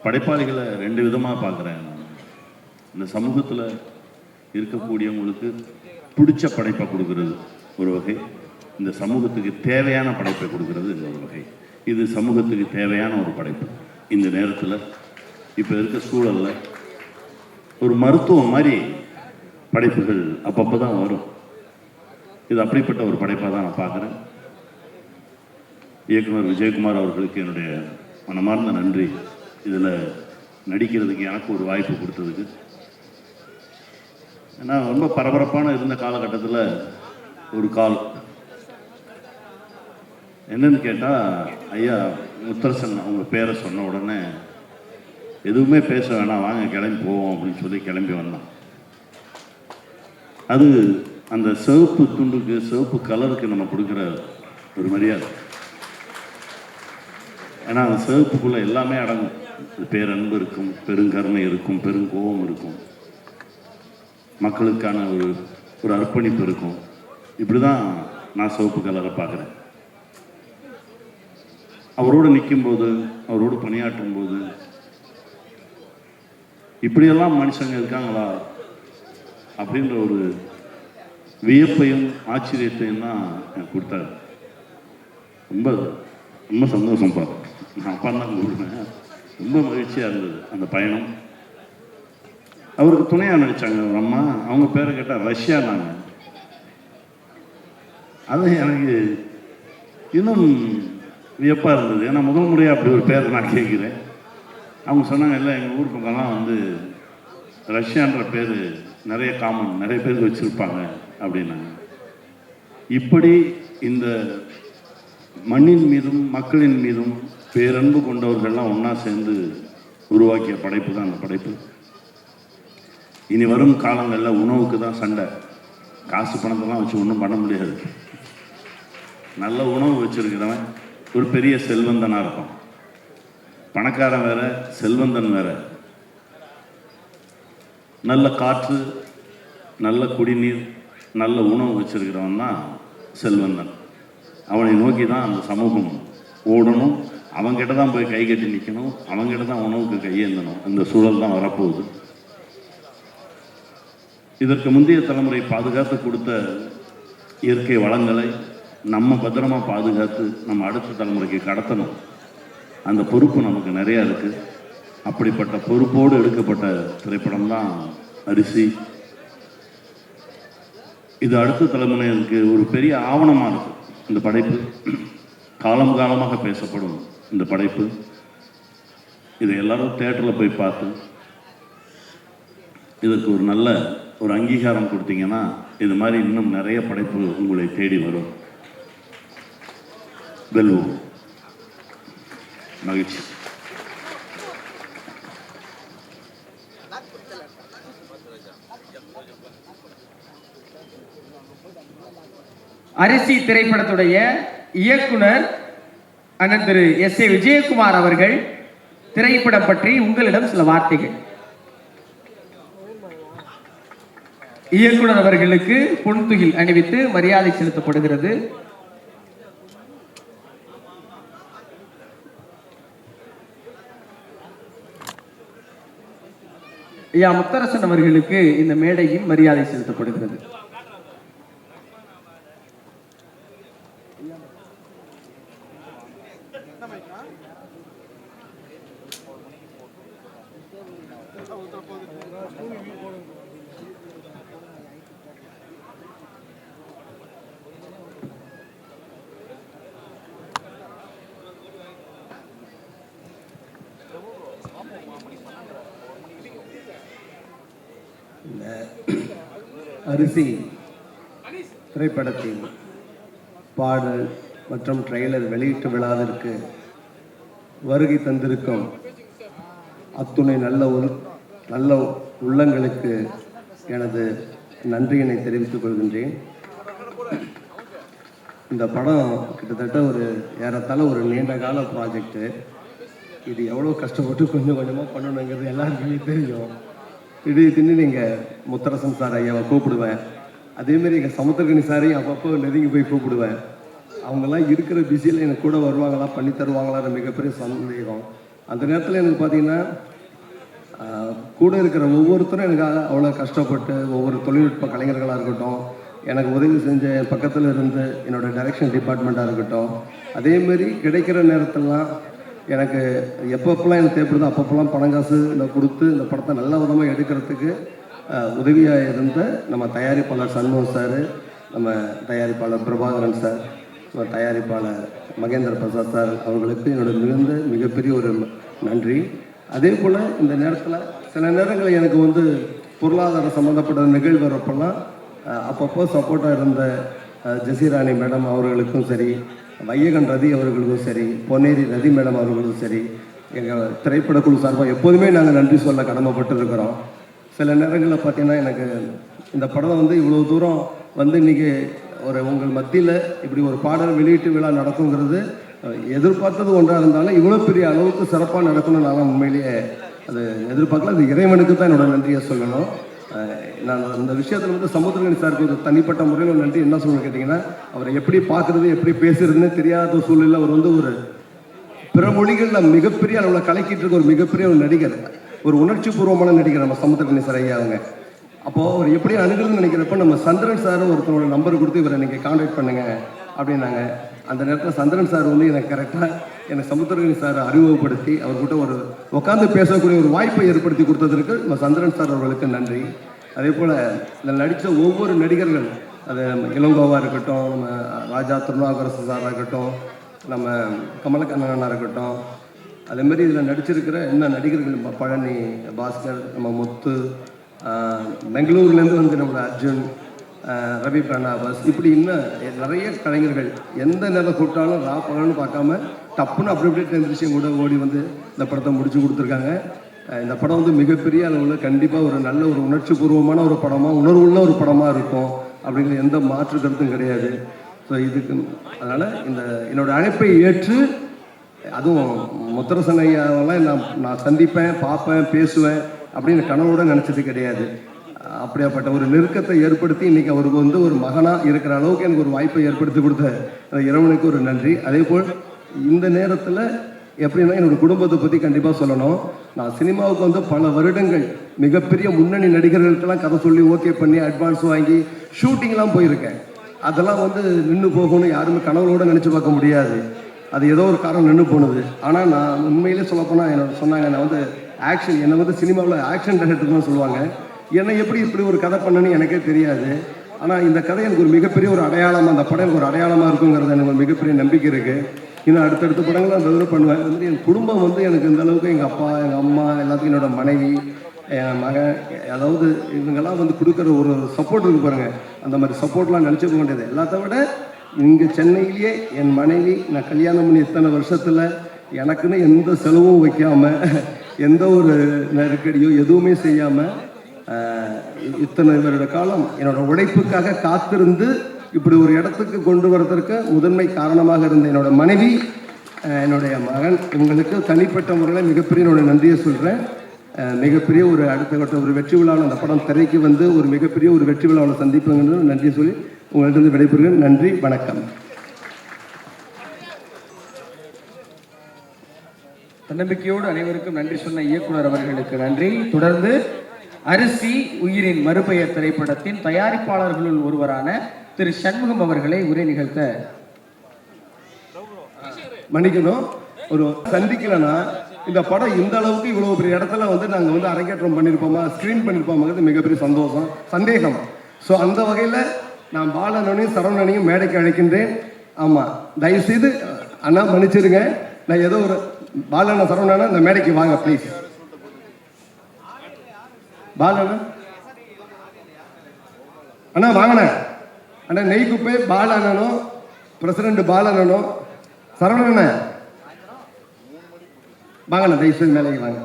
படைப்பாளிகளை ரெண்டு விதமாக பார்க்குறேன். இந்த சமூகத்தில் இருக்கக்கூடியவங்களுக்கு பிடிச்ச படைப்பை கொடுக்கறது ஒரு வகை, இந்த சமூகத்துக்கு தேவையான படைப்பை கொடுக்கறது இன்னொரு வகை. இது சமூகத்துக்கு தேவையான ஒரு படைப்பு. இந்த நேரத்தில் இப்போ இருக்க சூழலில் ஒரு மருத்துவம் மாதிரி படைப்புகள் அப்பப்போ தான் வரும். இது அப்படிப்பட்ட ஒரு படைப்பாக தான் நான் பார்க்குறேன். இயக்குனர் விஜயகுமார் அவர்களுக்கு என்னுடைய மனமார்ந்த நன்றி. இதில் நடிக்கிறதுக்கு எனக்கு ஒரு வாய்ப்பு கொடுத்ததுக்கு. ஏன்னா ரொம்ப பரபரப்பான இருந்த காலகட்டத்தில் ஒரு கால் என்னன்னு கேட்டால், ஐயா முத்தரசன் அவங்க பேரை சொன்ன உடனே எதுவுமே பேச வேணாம், வாங்க கிளம்பி போவோம் அப்படின்னு சொல்லி கிளம்பி வந்தான். அது அந்த சிவப்பு துண்டுக்கு, சிவப்பு கலருக்கு நம்ம கொடுக்குற ஒரு மரியாதை. ஏன்னா அந்த சிவப்புக்குள்ளே எல்லாமே அடங்கும். பேரன்பு இருக்கும், பெருங்கருணை இருக்கும், பெருங்கோபம் இருக்கும், மக்களுக்கான ஒரு அர்ப்பணிப்பு இருக்கும். இப்படி தான் நான் சிவப்பு கலரை பார்க்குறேன். அவரோடு நிற்கும்போது, அவரோடு பணியாற்றும் போது இப்படியெல்லாம் மனுஷங்க இருக்காங்களா அப்படின்ற ஒரு வியப்பையும் ஆச்சரியத்தையும் தான் எனக்கு கொடுத்தாரு. ரொம்ப ரொம்ப சந்தோஷம் பார்ப்பேன். நான் அப்பா தான் கூப்பிடுவேன். ரொம்ப மகிழ்ச்சியாக இருந்தது அந்த பயணம். அவருக்கு துணையாக நடித்தாங்க ஒரு அம்மா, அவங்க பேரை கேட்டால் ரஷ்யா. நாங்கள் அது எனக்கு இன்னும் வியப்பாக இருந்தது. ஏன்னா முதல் முறையாக அப்படி ஒரு பேரை நான் கேட்குறேன். அவங்க சொன்னாங்க, இல்லை எங்கள் ஊர் பக்கம்லாம் வந்து ரஷ்யான்ற பேர் நிறைய காமன், நிறைய பேருக்கு வச்சுருப்பாங்க அப்படின்னாங்க. இப்படி இந்த மண்ணின் மீதும் மக்களின் மீதும் பேரன்பு கொண்டவர்கள்லாம் ஒன்றா சேர்ந்து உருவாக்கிய படைப்பு தான் அந்த படைப்பு. இனி வரும் காலங்களில் உணவுக்கு தான் சண்டை. காசு பணத்தெல்லாம் வச்சு ஒன்றும் பண்ண முடியாது. நல்ல உணவு வச்சுருக்கிறவன் ஒரு பெரிய செல்வந்தனாக இருக்கும். பணக்காரன் வேற, செல்வந்தன் வேற. நல்ல காற்று, நல்ல குடிநீர், நல்ல உணவு வச்சிருக்கிறவன் தான் செல்வந்தன். அவனை நோக்கி தான் அந்த சமூகம் ஓடணும். அவங்ககிட்ட தான் போய் கை கட்டி நிற்கணும். அவங்ககிட்ட தான் உணவுக்கு கையேந்தணும். இந்த சூழல் தான் வரப்போகுது. இதற்கு முந்தைய தலைமுறை பாதுகாத்து கொடுத்த இயற்கை வளங்களை நம்ம பத்திரமா பாதுகாத்து நம்ம அடுத்த தலைமுறைக்கு கடத்தணும். அந்த பொறுப்பு நமக்கு நிறையா இருக்குது. அப்படிப்பட்ட பொறுப்போடு எடுக்கப்பட்ட திரைப்படம் தான் அரிசி. இது அடுத்த தலைமுறைக்கு ஒரு பெரிய ஆவணமாக இருக்கும். இந்த படைப்பு காலம் காலமாக பேசப்படும். இந்த படைப்பு இதை எல்லாரும் தியேட்டரில் போய் பார்த்து இதற்கு ஒரு நல்ல ஒரு அங்கீகாரம் கொடுத்தீங்கன்னா இது மாதிரி இன்னும் நிறைய படைப்பு உங்களை தேடி வரும். வெல்வோம். மகிழ்ச்சி. அரிசி திரைப்படத்துடைய இயக்குனர் அண்ணன் திரு S.A. விஜயகுமார் அவர்கள் திரைப்படம் பற்றி உங்களிடம் சில வார்த்தைகள். இயக்குனர் அவர்களுக்கு பொன்துகில் அணிவித்து மரியாதை செலுத்தப்படுகிறது. ஐயா முத்தரசன் அவர்களுக்கு இந்த மேடையில் மரியாதை செலுத்தப்படுகிறது. அரிசி திரைப்படத்தின் பாடல் மற்றும் ட்ரெய்லர் வெளியீட்டு விழாவிற்கு வருகை தந்திருக்கும் அத்துணை நல்ல உள்ளங்களுக்கு எனது நன்றியினை தெரிவித்துக் கொள்கின்றேன். இந்த படம் கிட்டத்தட்ட ஏறத்தாழ ஒரு நீண்ட கால ப்ராஜெக்டு. இது எவ்வளோ கஷ்டப்பட்டு கொஞ்சம் கொஞ்சமாக பண்ணணுங்கிறது எல்லாருக்குமே தெரியும். திடீர்னு நீங்கள் முத்தரசன் சார் ஐயாவை கூப்பிடுவேன். அதேமாரி எங்கள் சமுத்திரகனி சாரையும் அப்பப்போ நெருங்கி போய் கூப்பிடுவேன். அவங்கெல்லாம் இருக்கிற பிஸியில் எனக்கு கூட வருவாங்களா, பண்ணி தருவாங்களான்னு மிகப்பெரிய சந்தேகம். அந்த நேரத்தில் எனக்கு பார்த்தீங்கன்னா கூட இருக்கிற ஒவ்வொருத்தரும் எனக்காக அவ்வளோ கஷ்டப்பட்டு, ஒவ்வொரு தொழில்நுட்ப கலைஞர்களாக இருக்கட்டும், எனக்கு உதவி செஞ்ச பக்கத்தில் இருந்து என்னோடய டைரக்ஷன் டிபார்ட்மெண்ட்டாக இருக்கட்டும், அதேமாரி கிடைக்கிற நேரத்திலலாம் எனக்கு எப்பப்பெல்லாம் எனக்கு தேவைப்படுதோ அப்பப்பெல்லாம் பணம் காசு இந்த கொடுத்து இந்த படத்தை நல்ல விதமாக எடுக்கிறதுக்கு உதவியாக இருந்த நம்ம தயாரிப்பாளர் சண்முகம் சார், நம்ம தயாரிப்பாளர் பிரபாகரன் சார், நம்ம தயாரிப்பாளர் மகேந்திர பிரசாத் சார் அவர்களுக்கு என்னோட மிகப்பெரிய ஒரு நன்றி. அதே போல் இந்த நேரத்தில் சில நேரங்களில் எனக்கு வந்து பொருளாதார சம்மந்தப்பட்ட நிகழ்வு வரப்பெல்லாம் அப்பப்போ சப்போர்ட்டாக இருந்த ஜெசிராணி மேடம் அவர்களுக்கும் சரி, வையகன் ரதி அவர்களுக்கும் சரி, பொன்னேரி ரதி மேடம் அவர்களுக்கும் சரி, எங்கள் திரைப்படக்குழு சார்பாக எப்போதுமே நாங்கள் நன்றி சொல்ல கடமைப்பட்டு இருக்கிறோம். சில நேரங்களில் பார்த்தீங்கன்னா எனக்கு இந்த படம் வந்து இவ்வளோ தூரம் வந்து இன்றைக்கி உங்கள் மத்தியில் இப்படி ஒரு பாடல் வெளியீட்டு விழா நடக்குங்கிறது எதிர்பார்த்தது ஒன்றாக இருந்தாலும் இவ்வளோ பெரிய அளவுக்கு சிறப்பாக நடக்கணும்னு நான் உண்மையிலேயே அது எதிர்பார்க்கல. அது இறைவனுக்கு தான் என்னோட நன்றியை சொல்லணும். நான் அந்த விஷயத்தில் வந்து சமுத்திரகனி சாருக்கு ஒரு தனிப்பட்ட முறையில் ஒரு நன்றி என்ன சொல்லணும்னு கேட்டிங்கன்னா, அவரை எப்படி பார்க்குறது எப்படி பேசுறதுன்னு தெரியாத சூழ்நிலை அவர் வந்து ஒரு பிற மொழிகளில் மிகப்பெரிய அளவில் கலக்கிட்டு இருக்க ஒரு மிகப்பெரிய ஒரு நடிகர், ஒரு உணர்ச்சி பூர்வமான நடிகர் நம்ம சமுத்திரகனி சார் ஐயா அவங்க. அப்போது அவர் எப்படி அணுகிறதுன்னு நினைக்கிறப்ப நம்ம சந்திரன் சார் ஒருத்தரோட நம்பர் கொடுத்து இவரை நீங்கள் கான்டாக்ட் பண்ணுங்கள் அப்படின்னாங்க. அந்த நேரத்தில் சந்திரன் சார் வந்து எனக்கு கரெக்டாக எனக்கு சமுத்திரகனி சார் அறிமுகப்படுத்தி அவர்கிட்ட ஒரு உட்காந்து பேசக்கூடிய ஒரு வாய்ப்பை ஏற்படுத்தி கொடுத்ததற்கு நம்ம சந்திரன் சார் அவர்களுக்கு நன்றி. அதே போல் இதில் நடித்த ஒவ்வொரு நடிகர்கள், அது நம்ம இளங்கோவாக இருக்கட்டும், நம்ம ராஜா திருநாகரசு சாராக இருக்கட்டும், நம்ம கமலக்கண்ணனாக இருக்கட்டும், அதேமாரி இதில் நடிச்சிருக்கிற என்ன நடிகர்கள் பழனி பாஸ்கர், நம்ம முத்து, பெங்களூர்லேருந்து வந்து நம்ம அர்ஜுன், ரவி பிரணாபாஸ், இப்படி இன்னும் நிறைய கலைஞர்கள் எந்த நேரம் கூப்பிட்டாலும் பகல்னு பார்க்காம டப்புன்னு அப்படி தெரிஞ்சிச்சு கூட ஓடி வந்து இந்த படத்தை முடிச்சு கொடுத்துருக்காங்க. இந்த படம் வந்து மிகப்பெரிய அளவில் கண்டிப்பாக ஒரு நல்ல ஒரு உணர்ச்சி பூர்வமான ஒரு படமாக, உணர்வுள்ள ஒரு படமாக இருக்கும் அப்படிங்கிற எந்த மாற்று கருத்தும் கிடையாது. ஸோ இதுக்கு அதனால் இந்த என்னோடய அழைப்பை ஏற்று, அதுவும் முத்தரசன் ஐயாவெல்லாம் நான் சந்திப்பேன், பார்ப்பேன், பேசுவேன் அப்படின்னு கனவோட நினச்சது கிடையாது. அப்படியாப்பட்ட ஒரு நெருக்கத்தை ஏற்படுத்தி இன்றைக்கி அவருக்கு வந்து ஒரு மகனாக இருக்கிற அளவுக்கு எனக்கு ஒரு வாய்ப்பை ஏற்படுத்தி கொடுத்த அந்த இறைவனுக்கு ஒரு நன்றி. அதே போல் இந்த நேரத்தில் எப்படின்னா என்னோடய குடும்பத்தை பற்றி கண்டிப்பாக சொல்லணும். நான் சினிமாவுக்கு வந்து பல வருடங்கள் மிகப்பெரிய முன்னணி நடிகர்களுக்கெல்லாம் கதை சொல்லி ஓகே பண்ணி அட்வான்ஸ் வாங்கி ஷூட்டிங்லாம் போயிருக்கேன். அதெல்லாம் வந்து நின்று போகணும்னு யாருமே கனவுகளோடு நினச்சி பார்க்க முடியாது. அது ஏதோ ஒரு காரணம் நின்று போனது. ஆனால் நான் உண்மையிலே சொல்லப்போனால் என்னோட சொன்னாங்க, நான் வந்து என்னை வந்து சினிமாவில் ஆக்ஷன் டைரக்டர்னு சொல்லுவாங்க. என்னை எப்படி இப்படி ஒரு கதை பண்ணணுன்னு எனக்கே தெரியாது. ஆனால் இந்த கதை எனக்கு ஒரு மிகப்பெரிய ஒரு அடையாளமாக, அந்த படம் எனக்கு ஒரு அடையாளமாக இருக்குங்கிறது எனக்கு ஒரு மிகப்பெரிய நம்பிக்கை இருக்குது. இன்னும் அடுத்தடுத்த படங்கள் நான் டெவலப் பண்ணுவேன். அது மாதிரி என் குடும்பம் வந்து எனக்கு இந்த அளவுக்கு எங்கள் அப்பா, எங்கள் அம்மா, எல்லாத்துக்கும் என்னோட மனைவி, என் மகன், அதாவது இவங்கெல்லாம் வந்து கொடுக்குற ஒரு சப்போர்ட் இருக்குது பாருங்கள். அந்த மாதிரி சப்போர்ட்லாம் நினச்சிக்க வேண்டியது. எல்லாத்த விட இங்கே சென்னையிலேயே என் மனைவி, நான் கல்யாணம் பண்ணி இத்தனை வருஷத்தில் எனக்குன்னு எந்த செலவும் வைக்காமல், எந்த ஒரு நெருக்கடியோ எதுவுமே செய்யாமல், இத்தனை வருட காலம் என்னோட உழைப்புக்காக காத்திருந்து இப்படி ஒரு இடத்துக்கு கொண்டு வரதற்கு முதன்மை காரணமாக இருந்த என்னோட மனைவி, என்னுடைய மகன், இவங்களுக்கு தனிப்பட்ட முறையில் மிகப்பெரிய என்னோட நன்றியை சொல்கிறேன். மிகப்பெரிய ஒரு அடுத்த கட்ட ஒரு வெற்றி விழாவில் அந்த படம் திரைக்கு வந்து ஒரு மிகப்பெரிய ஒரு வெற்றி விழாவில் சந்திப்புங்கிறது நன்றி சொல்லி உங்கள்கிட்ட விடைபெறுகிறேன். நன்றி, வணக்கம். தன்னம்பிக்கையோடு அனைவருக்கும் நன்றி சொன்ன இயக்குனர் அவர்களுக்கு நன்றி. தொடர்ந்து அரிசி உயிரின் மறுபெயர் திரைப்படத்தின் தயாரிப்பாளர்களுள் ஒருவரான திரு சண்முகம் அவர்களை உரை நிகழ்த்த மன்னிக்கணும். ஒரு சந்திக்கலன்னா இந்த படம் இந்த அளவுக்கு இவ்வளோ பெரிய இடத்துல வந்து நாங்கள் வந்து அரங்கேற்றம் பண்ணியிருப்போமா, ஸ்க்ரீன் பண்ணியிருப்போமாங்கிறது மிகப்பெரிய சந்தேகம். ஸோ அந்த வகையில் நான் பாலனையும் சரவணனையும் மேடைக்கு அழைக்கின்றேன். ஆமாம், தயவுசெய்து அண்ணா மன்னிச்சிருங்க. நான் ஏதோ ஒரு பாலண்ணா சரவணனா இந்த மேடைக்கு வாங்க ப்ளீஸ். பாலண்ணா அண்ணா வாங்கண்ணா. அண்ணா நெய்குப்பை பாலண்ணனும் பிரசிடண்ட் பாலண்ணனும் சரவணண்ணா வாங்கண்ணா, தயவுசெய்து மேலைக்கு வாங்க.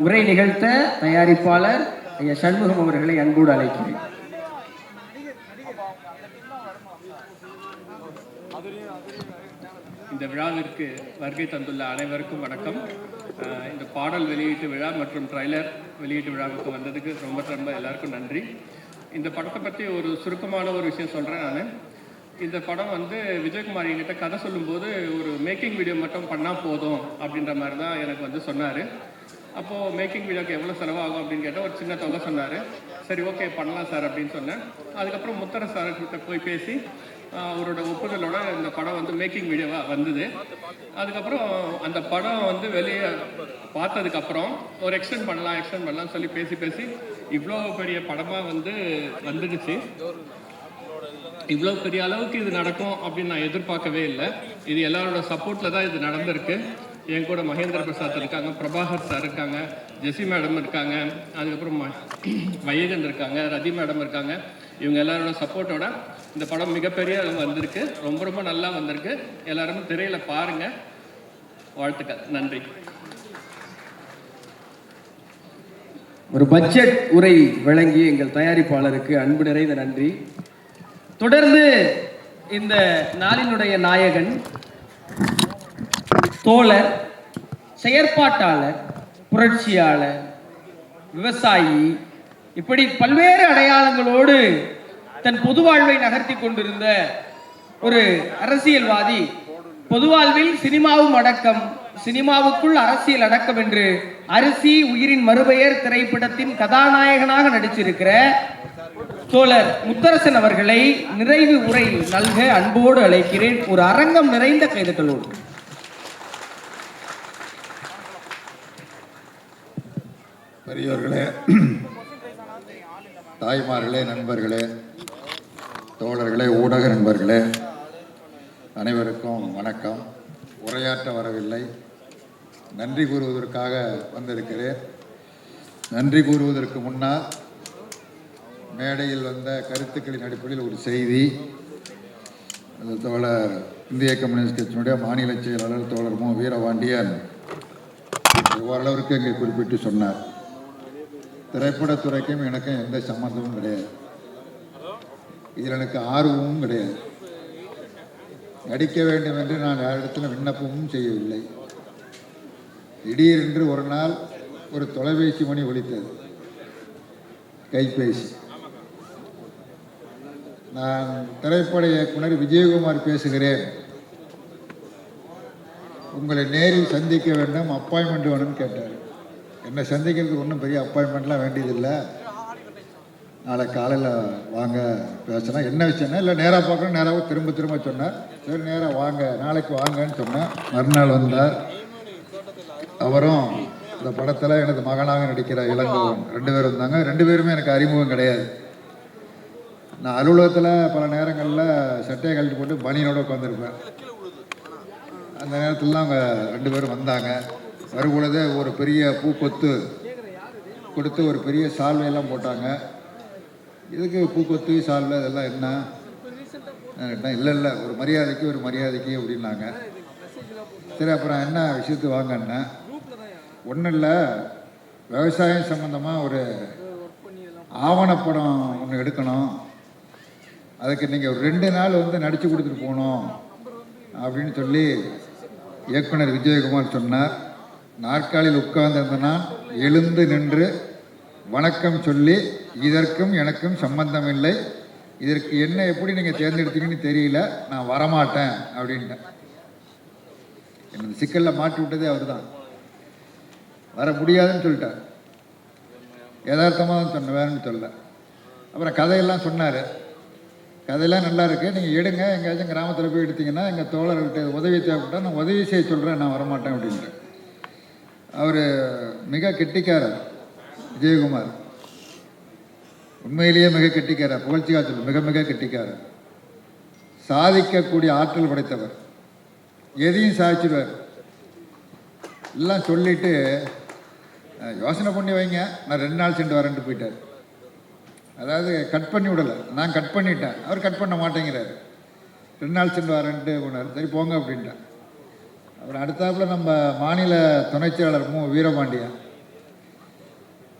உரை நிகழ்த்த தயாரிப்பாளர் ஐயா சண்முகம் அவர்களை அன்போடு அழைக்கிறேன். இந்த விழாவிற்கு வருகை தந்துள்ள அனைவருக்கும் வணக்கம். இந்த பாடல் வெளியீட்டு விழா மற்றும் ட்ரைலர் வெளியீட்டு விழாவுக்கு வந்ததுக்கு ரொம்ப ரொம்ப எல்லாருக்கும் நன்றி. இந்த படத்தை பற்றி ஒரு சுருக்கமான ஒரு விஷயம் சொல்கிறேன். நான் இந்த படம் வந்து விஜயகுமார் என்கிட்ட கதை சொல்லும்போது ஒரு மேக்கிங் வீடியோ மட்டும் பண்ணால் போதும் அப்படின்ற மாதிரி தான் எனக்கு வந்து சொன்னார். அப்போது மேக்கிங் வீடியோக்கு எவ்வளோ செலவாகும் அப்படின்னு கேட்டால் ஒரு சின்ன தொகை சொன்னார். சரி ஓகே பண்ணலாம் சார் அப்படின்னு சொன்னேன். அதுக்கப்புறம் முத்தர சார்கிட்ட போய் பேசி அவரோட ஒப்புதலோட இந்த படம் வந்து மேக்கிங் வீடியோவாக வந்தது. அதுக்கப்புறம் அந்த படம் வந்து வெளியே பார்த்ததுக்கப்புறம் ஒரு எக்ஸ்டெண்ட் பண்ணலாம்னு சொல்லி பேசி இவ்வளோ பெரிய படமாக வந்து வந்துடுச்சு. இவ்வளோ பெரிய அளவுக்கு இது நடக்கும் அப்படின்னு நான் எதிர்பார்க்கவே இல்லை. இது எல்லாரோட சப்போர்ட்டில் தான் இது நடந்திருக்கு. என் கூட மகேந்திர பிரசாத் இருக்காங்க, பிரபாகர் சார் இருக்காங்க, ஜெசி மேடம் இருக்காங்க, அதுக்கப்புறம் வையகன் இருக்காங்க, ரதி மேடம் இருக்காங்க. இவங்க எல்லாரோட சப்போர்ட்டோட இந்த படம் மிகப்பெரிய அளவு வந்திருக்கு. ரொம்ப ரொம்ப நல்லா வந்திருக்கு. எல்லாரும் திரையில் பாருங்கள். வாழ்த்துக்கள். நன்றி. ஒரு பட்ஜெட் உரை வழங்கி எங்கள் தயாரிப்பாளருக்கு அன்பு நிறைந்த நன்றி. தொடர்ந்து இந்த நாளினுடைய நாயகன், தோழர், செயற்பாட்டாளர், புரட்சியாளர், விவசாயி, இப்படி பல்வேறு அடையாளங்களோடு தன் பொது வாழ்வை நகர்த்தி கொண்டிருந்த ஒரு அரசியல்வாதி, பொது வாழ்வில் சினிமாவும் அடக்கம், சினிமாவுக்குள் அரசியல் அடக்கம் என்று அரிசி உயிரின் மறுபெயர் திரைப்படத்தின் கதாநாயகனாக நடிச்சிருக்கிற தோழர் முத்தரசன் அவர்களை நிறைவு உரை நல்க அன்போடு அழைக்கிறேன். ஒரு அரங்கம் நிறைந்த கைதட்டலோடு. பெரியோர்களே, தாய்மார்களே, நண்பர்களே, தோழர்களே, ஊடக நண்பர்களே, அனைவருக்கும் வணக்கம். உரையாற்ற வரவில்லை, நன்றி கூறுவதற்காக வந்திருக்கிறேன். நன்றி கூறுவதற்கு முன்னால் மேடையில் வந்த கருத்துக்களின் அடிப்படையில் ஒரு செய்தி. அந்த தோழர் இந்திய கம்யூனிஸ்ட் கட்சியினுடைய மாநில செயலாளர் தோழர் மு வீரபாண்டியன் ஓரளவிற்கு இங்கே குறிப்பிட்டு சொன்னார். திரைப்படத்துறைக்கும் எனக்கும் எந்த சம்பந்தமும் கிடையாது. இதில் எனக்கு ஆர்வமும் கிடையாது. நடிக்க வேண்டும் என்று நான் யாரிடத்தில் விண்ணப்பமும் செய்யவில்லை. திடீரென்று ஒரு நாள் ஒரு தொலைபேசி மணி ஒலித்தது, கைபேசி. நான் திரைப்பட இயக்குனர் விஜயகுமார் பேசுகிறேன், உங்களை நேரில் சந்திக்க வேண்டும், அப்பாயின்மெண்ட் வேணும்னு கேட்டார். என்னை சந்திக்கிறதுக்கு ஒன்றும் பெரிய அப்பாயின்மெண்ட்லாம் வேண்டியதில்லை, நாளை காலையில் வாங்க பேசினா என்ன விஷயம்னா, இல்லை நேராக பார்க்கணும், நேராக திரும்ப சொன்னார். சரி நேராக வாங்க, நாளைக்கு வாங்கன்னு சொன்னேன். மறுநாள் வந்தார். அவரும் இந்த படத்தில் எனது மகனாக நடிக்கிற இளங்கோவன் 2 பேர் இருந்தாங்க. 2 பேருமே எனக்கு அறிமுகம் கிடையாது. நான் அலுவலகத்தில் பல நேரங்களில் சட்டையை கழட்டி போட்டு பனியனோடு உட்காந்துருப்பேன். அந்த நேரத்தில் தான் அவங்க 2 பேரும் வந்தாங்க. வரும்பொழுது ஒரு பெரிய பூக்கொத்து கொடுத்து ஒரு பெரிய சால்வையெல்லாம் போட்டாங்க. இதுக்கு பூக்கொத்து சால்வை இதெல்லாம் என்ன? இல்லை ஒரு மரியாதைக்கு அப்படின்னாங்க. சரி அப்புறம் என்ன விஷயத்துக்கு வாங்கன்னா, ஒன்றும் இல்லை, விவசாயம் சம்மந்தமாக ஒரு ஆவணப்படம் ஒன்று எடுக்கணும், அதுக்கு நீங்கள் ஒரு 2 நாள் வந்து நடித்து கொடுத்துட்டு போகணும் அப்படின்னு சொல்லி இயக்குனர் விஜயகுமார் சொன்னார். நாற்காலியில் உட்கார்ந்திருந்தனா எழுந்து நின்று வணக்கம் சொல்லி, இதற்கும் எனக்கும் சம்பந்தம் இல்லை, இதற்கு என்ன எப்படி நீங்கள் தேர்ந்தெடுத்தீங்கன்னு தெரியல, நான் வரமாட்டேன் அப்படின்ட்டேன். எனக்கு சிக்கலில் மாட்டி விட்டதே அவர் தான். வர முடியாதுன்னு சொல்லிட்டார். யதார்த்தமாக தான் சொன்ன, வேணும்னு சொல்ல. அப்புறம் கதையெல்லாம் சொன்னார். கதையெல்லாம் நல்லா இருக்குது, நீங்கள் எடுங்க, எங்கேயாச்சும் கிராமத்தில் போய் எடுத்தீங்கன்னா எங்கள் தோழர்கிட்ட உதவி தேவைப்பட்டால் நான் உதவி செய்ய சொல்கிறேன், நான் வரமாட்டேன் அப்படின்ட்டு. அவர் மிக கெட்டிக்காரர் விஜயகுமார், உண்மையிலேயே மிக கெட்டிக்காரர், புகழ்ச்சியாக சொல்ல மிக மிக கெட்டிக்காரர், சாதிக்கக்கூடிய ஆற்றல் படைத்தவர், எதையும் சாதிச்சிடுவார். எல்லாம் சொல்லிவிட்டு யோசனை பண்ணி வைங்க, நான் 2 நாள் சென்று வரேன்ட்டு போயிட்டார். அதாவது கட் பண்ணி விடலை, நான் கட் பண்ணிட்டேன், அவர் கட் பண்ண மாட்டேங்கிறார். 2 நாள் சென்று வரேன்ட்டு போனார். சரி போங்க அப்படின்ட்டேன். அப்புறம் அடுத்தாப்புல நம்ம மாநில துணைச் செயலாளர் மு வீரபாண்டியன்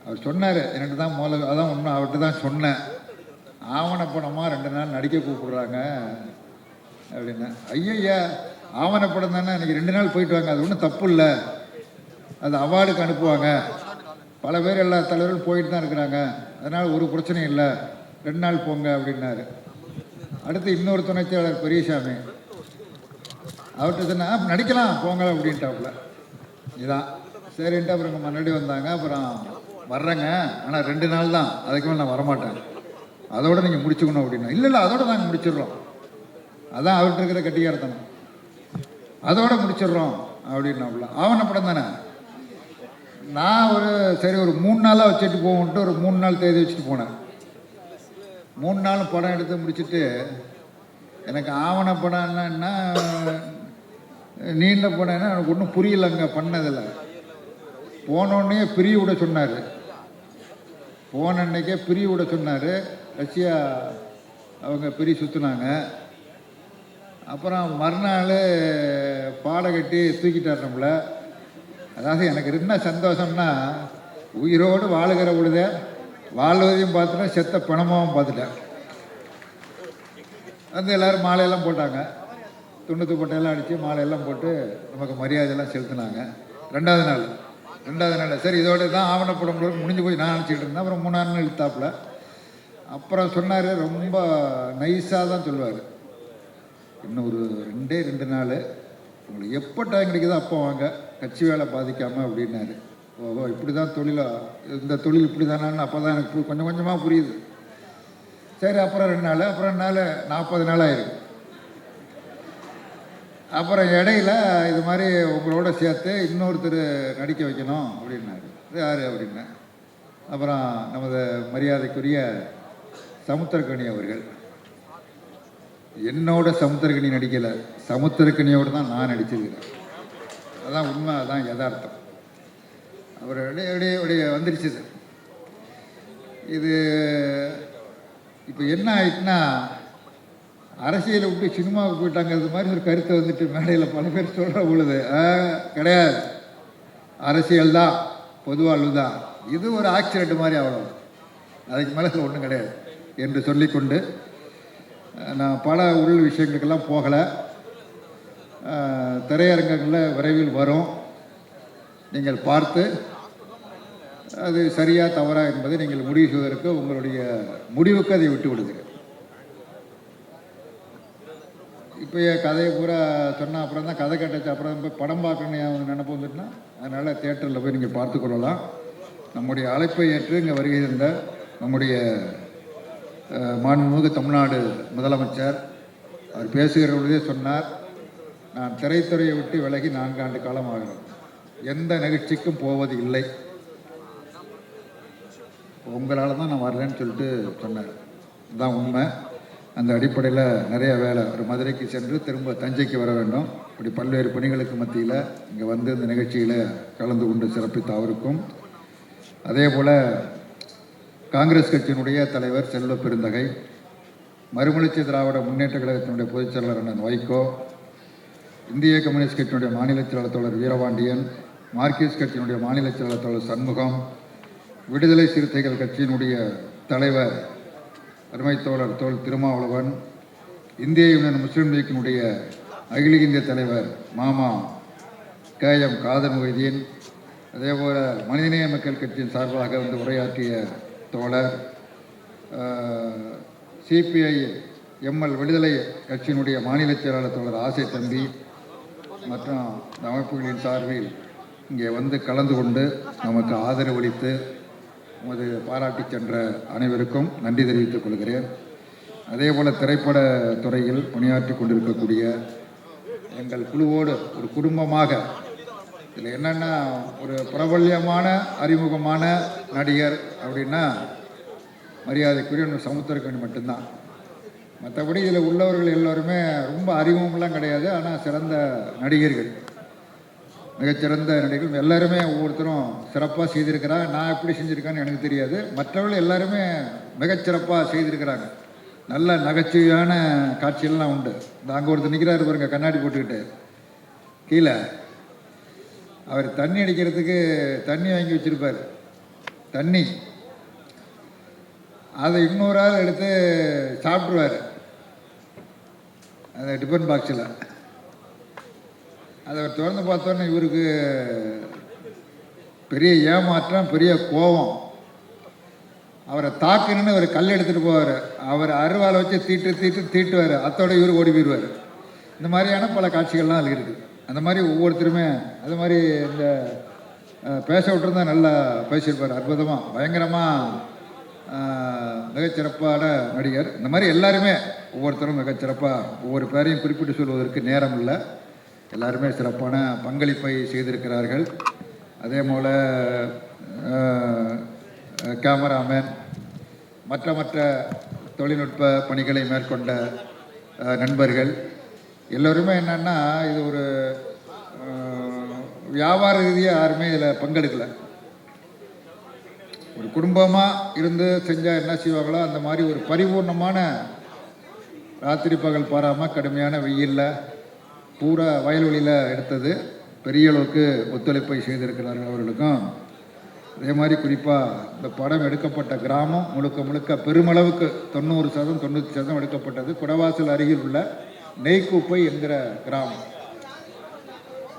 அவர் சொன்னார், எனக்கு தான் முதல்ல அதான் ஒன்றும் அவர்கிட்ட தான் சொன்னேன், ஆவணப்படமாக 2 நாள் நடிக்க கூப்பிடுறாங்க அப்படின்னா. ஐயா ஆவணப்படம் தானே, இன்றைக்கி 2 நாள் போயிட்டு வாங்க, அது ஒன்றும் தப்பு இல்லை, அது அவார்டுக்கு அனுப்புவாங்க, பல பேர் எல்லா தலைவர்களும் போயிட்டு தான் இருக்கிறாங்க, அதனால் ஒரு பிரச்சனையும் இல்லை, 2 நாள் போங்க அப்படின்னாரு. அடுத்து இன்னொரு துணை செயலாளர் பெரியசாமி, அவர்கிட்ட சொன்னால் நடிக்கலாம் போங்க அப்படின்ட்டாப்புல. இதான் சரின்ட்டு அப்புறம் இங்கே முன்னாடி வந்தாங்க. அப்புறம் வர்றேங்க, ஆனால் 2 நாள் தான், அதுக்கு மேலே நான் வரமாட்டேன், அதோடு நீங்கள் முடிச்சுக்கணும் அப்படின்னா. இல்லை அதோடு நாங்கள் முடிச்சிடுறோம், அதான் அவர்கிட்ட இருக்கிற கட்டிக்காரத்தனம், அதோட முடிச்சிடுறோம் அப்படின்னாப்புல. ஆவணப்படம் தானே. நான் சரி ஒரு 3 நாளாக வச்சுட்டு போவோன்ட்டு ஒரு 3 நாள் தேதி வச்சுட்டு போனேன். 3 நாள் படம் எடுத்து முடிச்சுட்டு எனக்கு ஆவணப்படம் என்ன நீண்ட படம்னா எனக்கு ஒன்றும் புரியலைங்க பண்ணதில்லை. போனோடனே பிரிவு விட சொன்னார், போன அன்னைக்கே பிரிவு விட சொன்னார். ரஷ்யா அவங்க பிரி சுற்றுனாங்க. அப்புறம் மறுநாள் பாடை கட்டி தூக்கிட்டார் நம்மளை. அதாவது எனக்கு என்ன சந்தோஷம்னா, உயிரோடு வாழுகிற பொழுத வாழ்வதையும் பார்த்துட்டேன், செத்த பணமாகவும் பார்த்துட்டேன். வந்து எல்லோரும் மாலையெல்லாம் போட்டாங்க, துண்டு துப்பட்டையெல்லாம் அடித்து மாலையெல்லாம் போட்டு நமக்கு மரியாதையெல்லாம் செலுத்தினாங்க. 2வது நாள் சரி இதோட தான் ஆவணப்படம் முடிஞ்சு போய் நான் நினச்சிக்கிட்டு இருந்தேன். அப்புறம் 3ஆவது நாள் இழுத்தாப்புல. அப்புறம் சொன்னார், ரொம்ப நைஸாக தான் சொல்லுவார், இன்னும் ஒரு 2 நாள் உங்களுக்கு எப்போ டைம் கிடைக்குதோ அப்போ வாங்க, கட்சி வேலை பாதிக்காமல் அப்படின்னாரு. ஓஹோ இப்படி தான் இந்த தொழில் இப்படி தானான்னு அப்போ தான் எனக்கு கொஞ்சம் கொஞ்சமாக புரியுது. சரி அப்புறம் 2 நாள், அப்புறம் 2 நாள் 40 நாள் ஆயிருக்கு. அப்புறம் இடையில இது மாதிரி உங்களோட சேர்த்து இன்னொருத்தர் நடிக்க வைக்கணும் அப்படின்னாரு. யார் அப்படின்னேன். அப்புறம் நமது மரியாதைக்குரிய சமுத்திரக்கனி அவர்கள். என்னோட சமுத்திரக்கனி நடிக்கலை, சமுத்திரக்கனியோடு தான் நான் நடிச்சிருக்கிறேன். அதான் உண்மை, அதான் யதார்த்தம். அவர் அப்படியே வந்துருச்சு. இது இப்போ என்ன ஆயிட்டுனா, அரசியலை விட்டு சினிமாவுக்கு போயிட்டாங்கிறது மாதிரி ஒரு கருத்தை வந்துட்டு மேடையில் பல பேர் சொல்கிற பொழுது கிடையாது, அரசியல் தான், பொதுவாழ்வு தான், இது ஒரு ஆக்சிடென்ட் மாதிரி அவ்வளோ, அதுக்கு மேலே ஒன்றும் கிடையாது என்று சொல்லிக்கொண்டு நான் பல உள் விஷயங்களுக்கெல்லாம் போகலை. திரையரங்கங்களில் விரைவில் வரும், நீங்கள் பார்த்து அது சரியா தவறா என்பதை நீங்கள் முடிவு செய்வதற்கு உங்களுடைய முடிவுக்கு அதை விட்டு விடுகிறேன். இப்போ கதையை பூரா சொன்னால் அப்புறம் தான் கதை கேட்டாச்சு, அப்புறம் போய் படம் பார்க்கணுன்னு நினைப்பு வந்துட்டுனா, அதனால் தியேட்டரில் போய் நீங்கள் பார்த்து கொள்ளலாம். நம்முடைய அழைப்பை ஏற்று இங்கே வருகின்ற நம்முடைய மாண்புமிகு தமிழ்நாடு முதலமைச்சர் அவர் பேசுகிற பொழுதே சொன்னார், நான் திரைத்துறையை விட்டு விலகி 4 ஆண்டு காலம் ஆகிறது, எந்த நிகழ்ச்சிக்கும் போவது இல்லை, உங்களால் தான் நான் வரலன்னு சொல்லிட்டு சொன்னார். இதுதான் உண்மை. அந்த அடிப்படையில் நிறைய வேலை, ஒரு மதுரைக்கு சென்று திரும்ப தஞ்சைக்கு வர வேண்டும், இப்படி பல்வேறு பணிகளுக்கு மத்தியில் இங்கே வந்து இந்த நிகழ்ச்சியில் கலந்து கொண்டு சிறப்பித்த அவருக்கும், அதே போல் காங்கிரஸ் கட்சியினுடைய தலைவர் செல்வ பெருந்தகை, மறுமலர்ச்சி திராவிட முன்னேற்ற கழகத்தினுடைய பொதுச் செயலாளர் அண்ணன் வைகோ, இந்திய கம்யூனிஸ்ட் கட்சியினுடைய மாநில செயலாளர் தோழர் வீரபாண்டியன், மார்க்சிஸ்ட் கட்சியினுடைய மாநில செயலாளர் தோழர் சண்முகம், விடுதலை சிறுத்தைகள் கட்சியினுடைய தலைவர் அருமை தோழர் திருமாவளவன், இந்திய யூனியன் முஸ்லீம் லீக்கினுடைய அகில இந்திய தலைவர் மாமா KM காதர் மொய்தீன், அதேபோல் மனிதநேய மக்கள் கட்சியின் சார்பாக வந்து உரையாற்றிய தோழர், CPI ML விடுதலை கட்சியினுடைய மாநில செயலாளர் தோழர் ஆசை தம்பி மற்றும் அமைப்புகளின் சார்பில் இங்கே வந்து கலந்து கொண்டு நமக்கு ஆதரவளித்து நமது பாராட்டி சென்ற அனைவருக்கும் நன்றி தெரிவித்துக் கொள்கிறேன். அதே போல் திரைப்பட துறையில் பணியாற்றி கொண்டிருக்கக்கூடிய எங்கள் குழுவோடு ஒரு குடும்பமாக, இதில் என்னென்னா ஒரு பிரபல்யமான அறிமுகமான நடிகர் அப்படின்னா மரியாதைக்குரிய சமுத்திரக்கனி மட்டும்தான். மற்றபடி இதில் உள்ளவர்கள் எல்லோருமே ரொம்ப அறிமுகம்லாம் கிடையாது, ஆனால் சிறந்த நடிகர்கள், மிகச்சிறந்த நடிகர்கள் எல்லாருமே ஒவ்வொருத்தரும் சிறப்பாக செய்திருக்கிறாங்க. நான் எப்படி செஞ்சுருக்கேன்னு எனக்கு தெரியாது, மற்றவர்கள் எல்லாருமே மிகச்சிறப்பாக செய்திருக்கிறாங்க. நல்ல நகைச்சுவையான காட்சியெல்லாம் உண்டு. இந்த அங்கே ஒருத்தர் நிற்கிறாரு பாருங்க, கண்ணாடி போட்டுக்கிட்டு கீழே, அவர் தண்ணி அடிக்கிறதுக்கு தண்ணி வாங்கி வச்சுருப்பார், தண்ணி அதை இன்னொரு ஆள் எடுத்து சாப்பிட்ருவார் அந்த டிஃபன் பாக்ஸில். அதை திறந்து பார்த்தோன்னே இவருக்கு பெரிய ஏமாற்றம், பெரிய கோபம். அவரை தாக்கணுன்னு ஒரு கல் எடுத்துகிட்டு போவார். அவர் அருவாலை வச்சு தீட்டுவார். அத்தோட இவர் ஓடி போயிடுவார். இந்த மாதிரியான பல காட்சிகள்லாம் அதில் இருக்குது. அந்த மாதிரி ஒவ்வொருத்தருமே அது மாதிரி இந்த பேச விட்டுருந்தா நல்லா பேசியிருப்பார். அற்புதமாக, பயங்கரமாக, மிகச்சிறப்பான நடிகர். இந்த மாதிரி எல்லாருமே ஒவ்வொருத்தரும் மிகச்சிறப்பாக, ஒவ்வொரு பேரையும் குறிப்பிட்டு சொல்வதற்கு நேரம் இல்லை. எல்லாருமே சிறப்பான பங்களிப்பை செய்திருக்கிறார்கள். அதே போல் கேமராமேன், மற்ற தொழில்நுட்ப பணிகளை மேற்கொண்ட நண்பர்கள் எல்லோருமே என்னென்னா, இது ஒரு வியாபார ரீதியாக யாருமே இதில் பங்கெடுக்கலை. ஒரு குடும்பமாக இருந்து செஞ்சால் என்ன செய்வாங்களோ அந்த மாதிரி ஒரு பரிபூர்ணமான, ராத்திரி பகல் பாராமல் கடுமையான வெயிலில் பூரா வயல்வெளியில் எடுத்தது. பெரிய அளவுக்கு ஒத்துழைப்பை செய்திருக்கிறார்கள் அவர்களுக்கும். அதே மாதிரி குறிப்பாக இந்த படம் எடுக்கப்பட்ட கிராமம் முழுக்க பெருமளவுக்கு 90% 90% எடுக்கப்பட்டது குடவாசல் அருகில் உள்ள நெய்க்குப்பை என்கிற கிராமம்.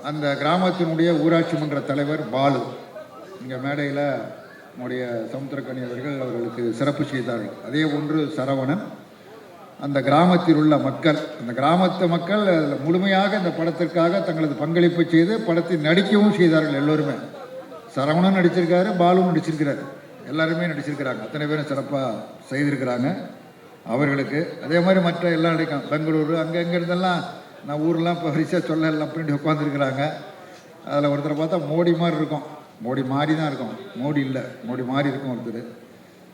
அந்த கிராமத்தினுடைய ஊராட்சி மன்ற தலைவர் பாலு இங்கே மேடையில் நம்முடைய சமுத்திரக்கனி அவர்களுக்கு சிறப்பு செய்தார்கள். அதே ஒன்று சரவணன். அந்த கிராமத்தில் உள்ள மக்கள், அந்த கிராமத்து மக்கள் முழுமையாக இந்த படத்திற்காக தங்களது பங்களிப்பை செய்து படத்தை நடிக்கவும் செய்தார்கள். எல்லோருமே, சரவணன் நடிச்சிருக்காரு, பாலுவும் நடிச்சிருக்கிறார், எல்லாருமே நடிச்சிருக்கிறாங்க. அத்தனை பேரும் சிறப்பாக செய்திருக்கிறாங்க அவர்களுக்கு. அதே மாதிரி மற்ற எல்லாம் நடிக்கும். பெங்களூரு அங்கே இருந்தெல்லாம் நான் ஊரெலாம் இப்போ வரிசையாக சொல்லலாம் அப்படின்ட்டு உட்காந்துருக்குறாங்க. அதில் ஒருத்தரை பார்த்தா மோடி மாதிரி இருக்கும். மோடி மாறி தான் இருக்கும், மோடி இல்லை, மோடி மாறி இருக்கும் ஒருத்தர்.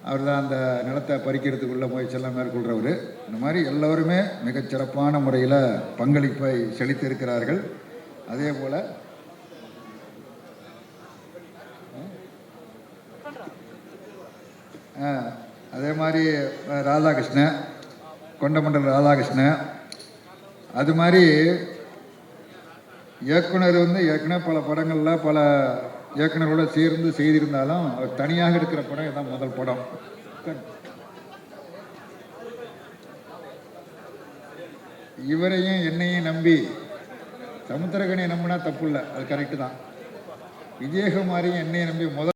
அவர் தான் அந்த நிலத்தை பறிக்கிறதுக்குள்ள முயற்சியெல்லாம் மேற்கொள்கிறவர். இந்த மாதிரி எல்லோருமே மிகச்சிறப்பான முறையில் பங்களிப்பை செலுத்தியிருக்கிறார்கள். அதே போல் அதே மாதிரி ராதாகிருஷ்ணன், கொண்டமண்டல் ராதாகிருஷ்ணன், அது மாதிரி இயக்குனர் ஏற்கனவே பல படங்களில் பல இயக்குனரோடு சேர்ந்து செய்திருந்தாலும் அவர் தனியாக எடுக்கிற படம் இதுதான் முதல் படம். இவரையும் என்னையும் நம்பி சமுத்திரக்கனியை நம்பினா தப்பு இல்லை, அது கரெக்டு தான். விஜயகுமாரையும் என்னையும் நம்பி முதல்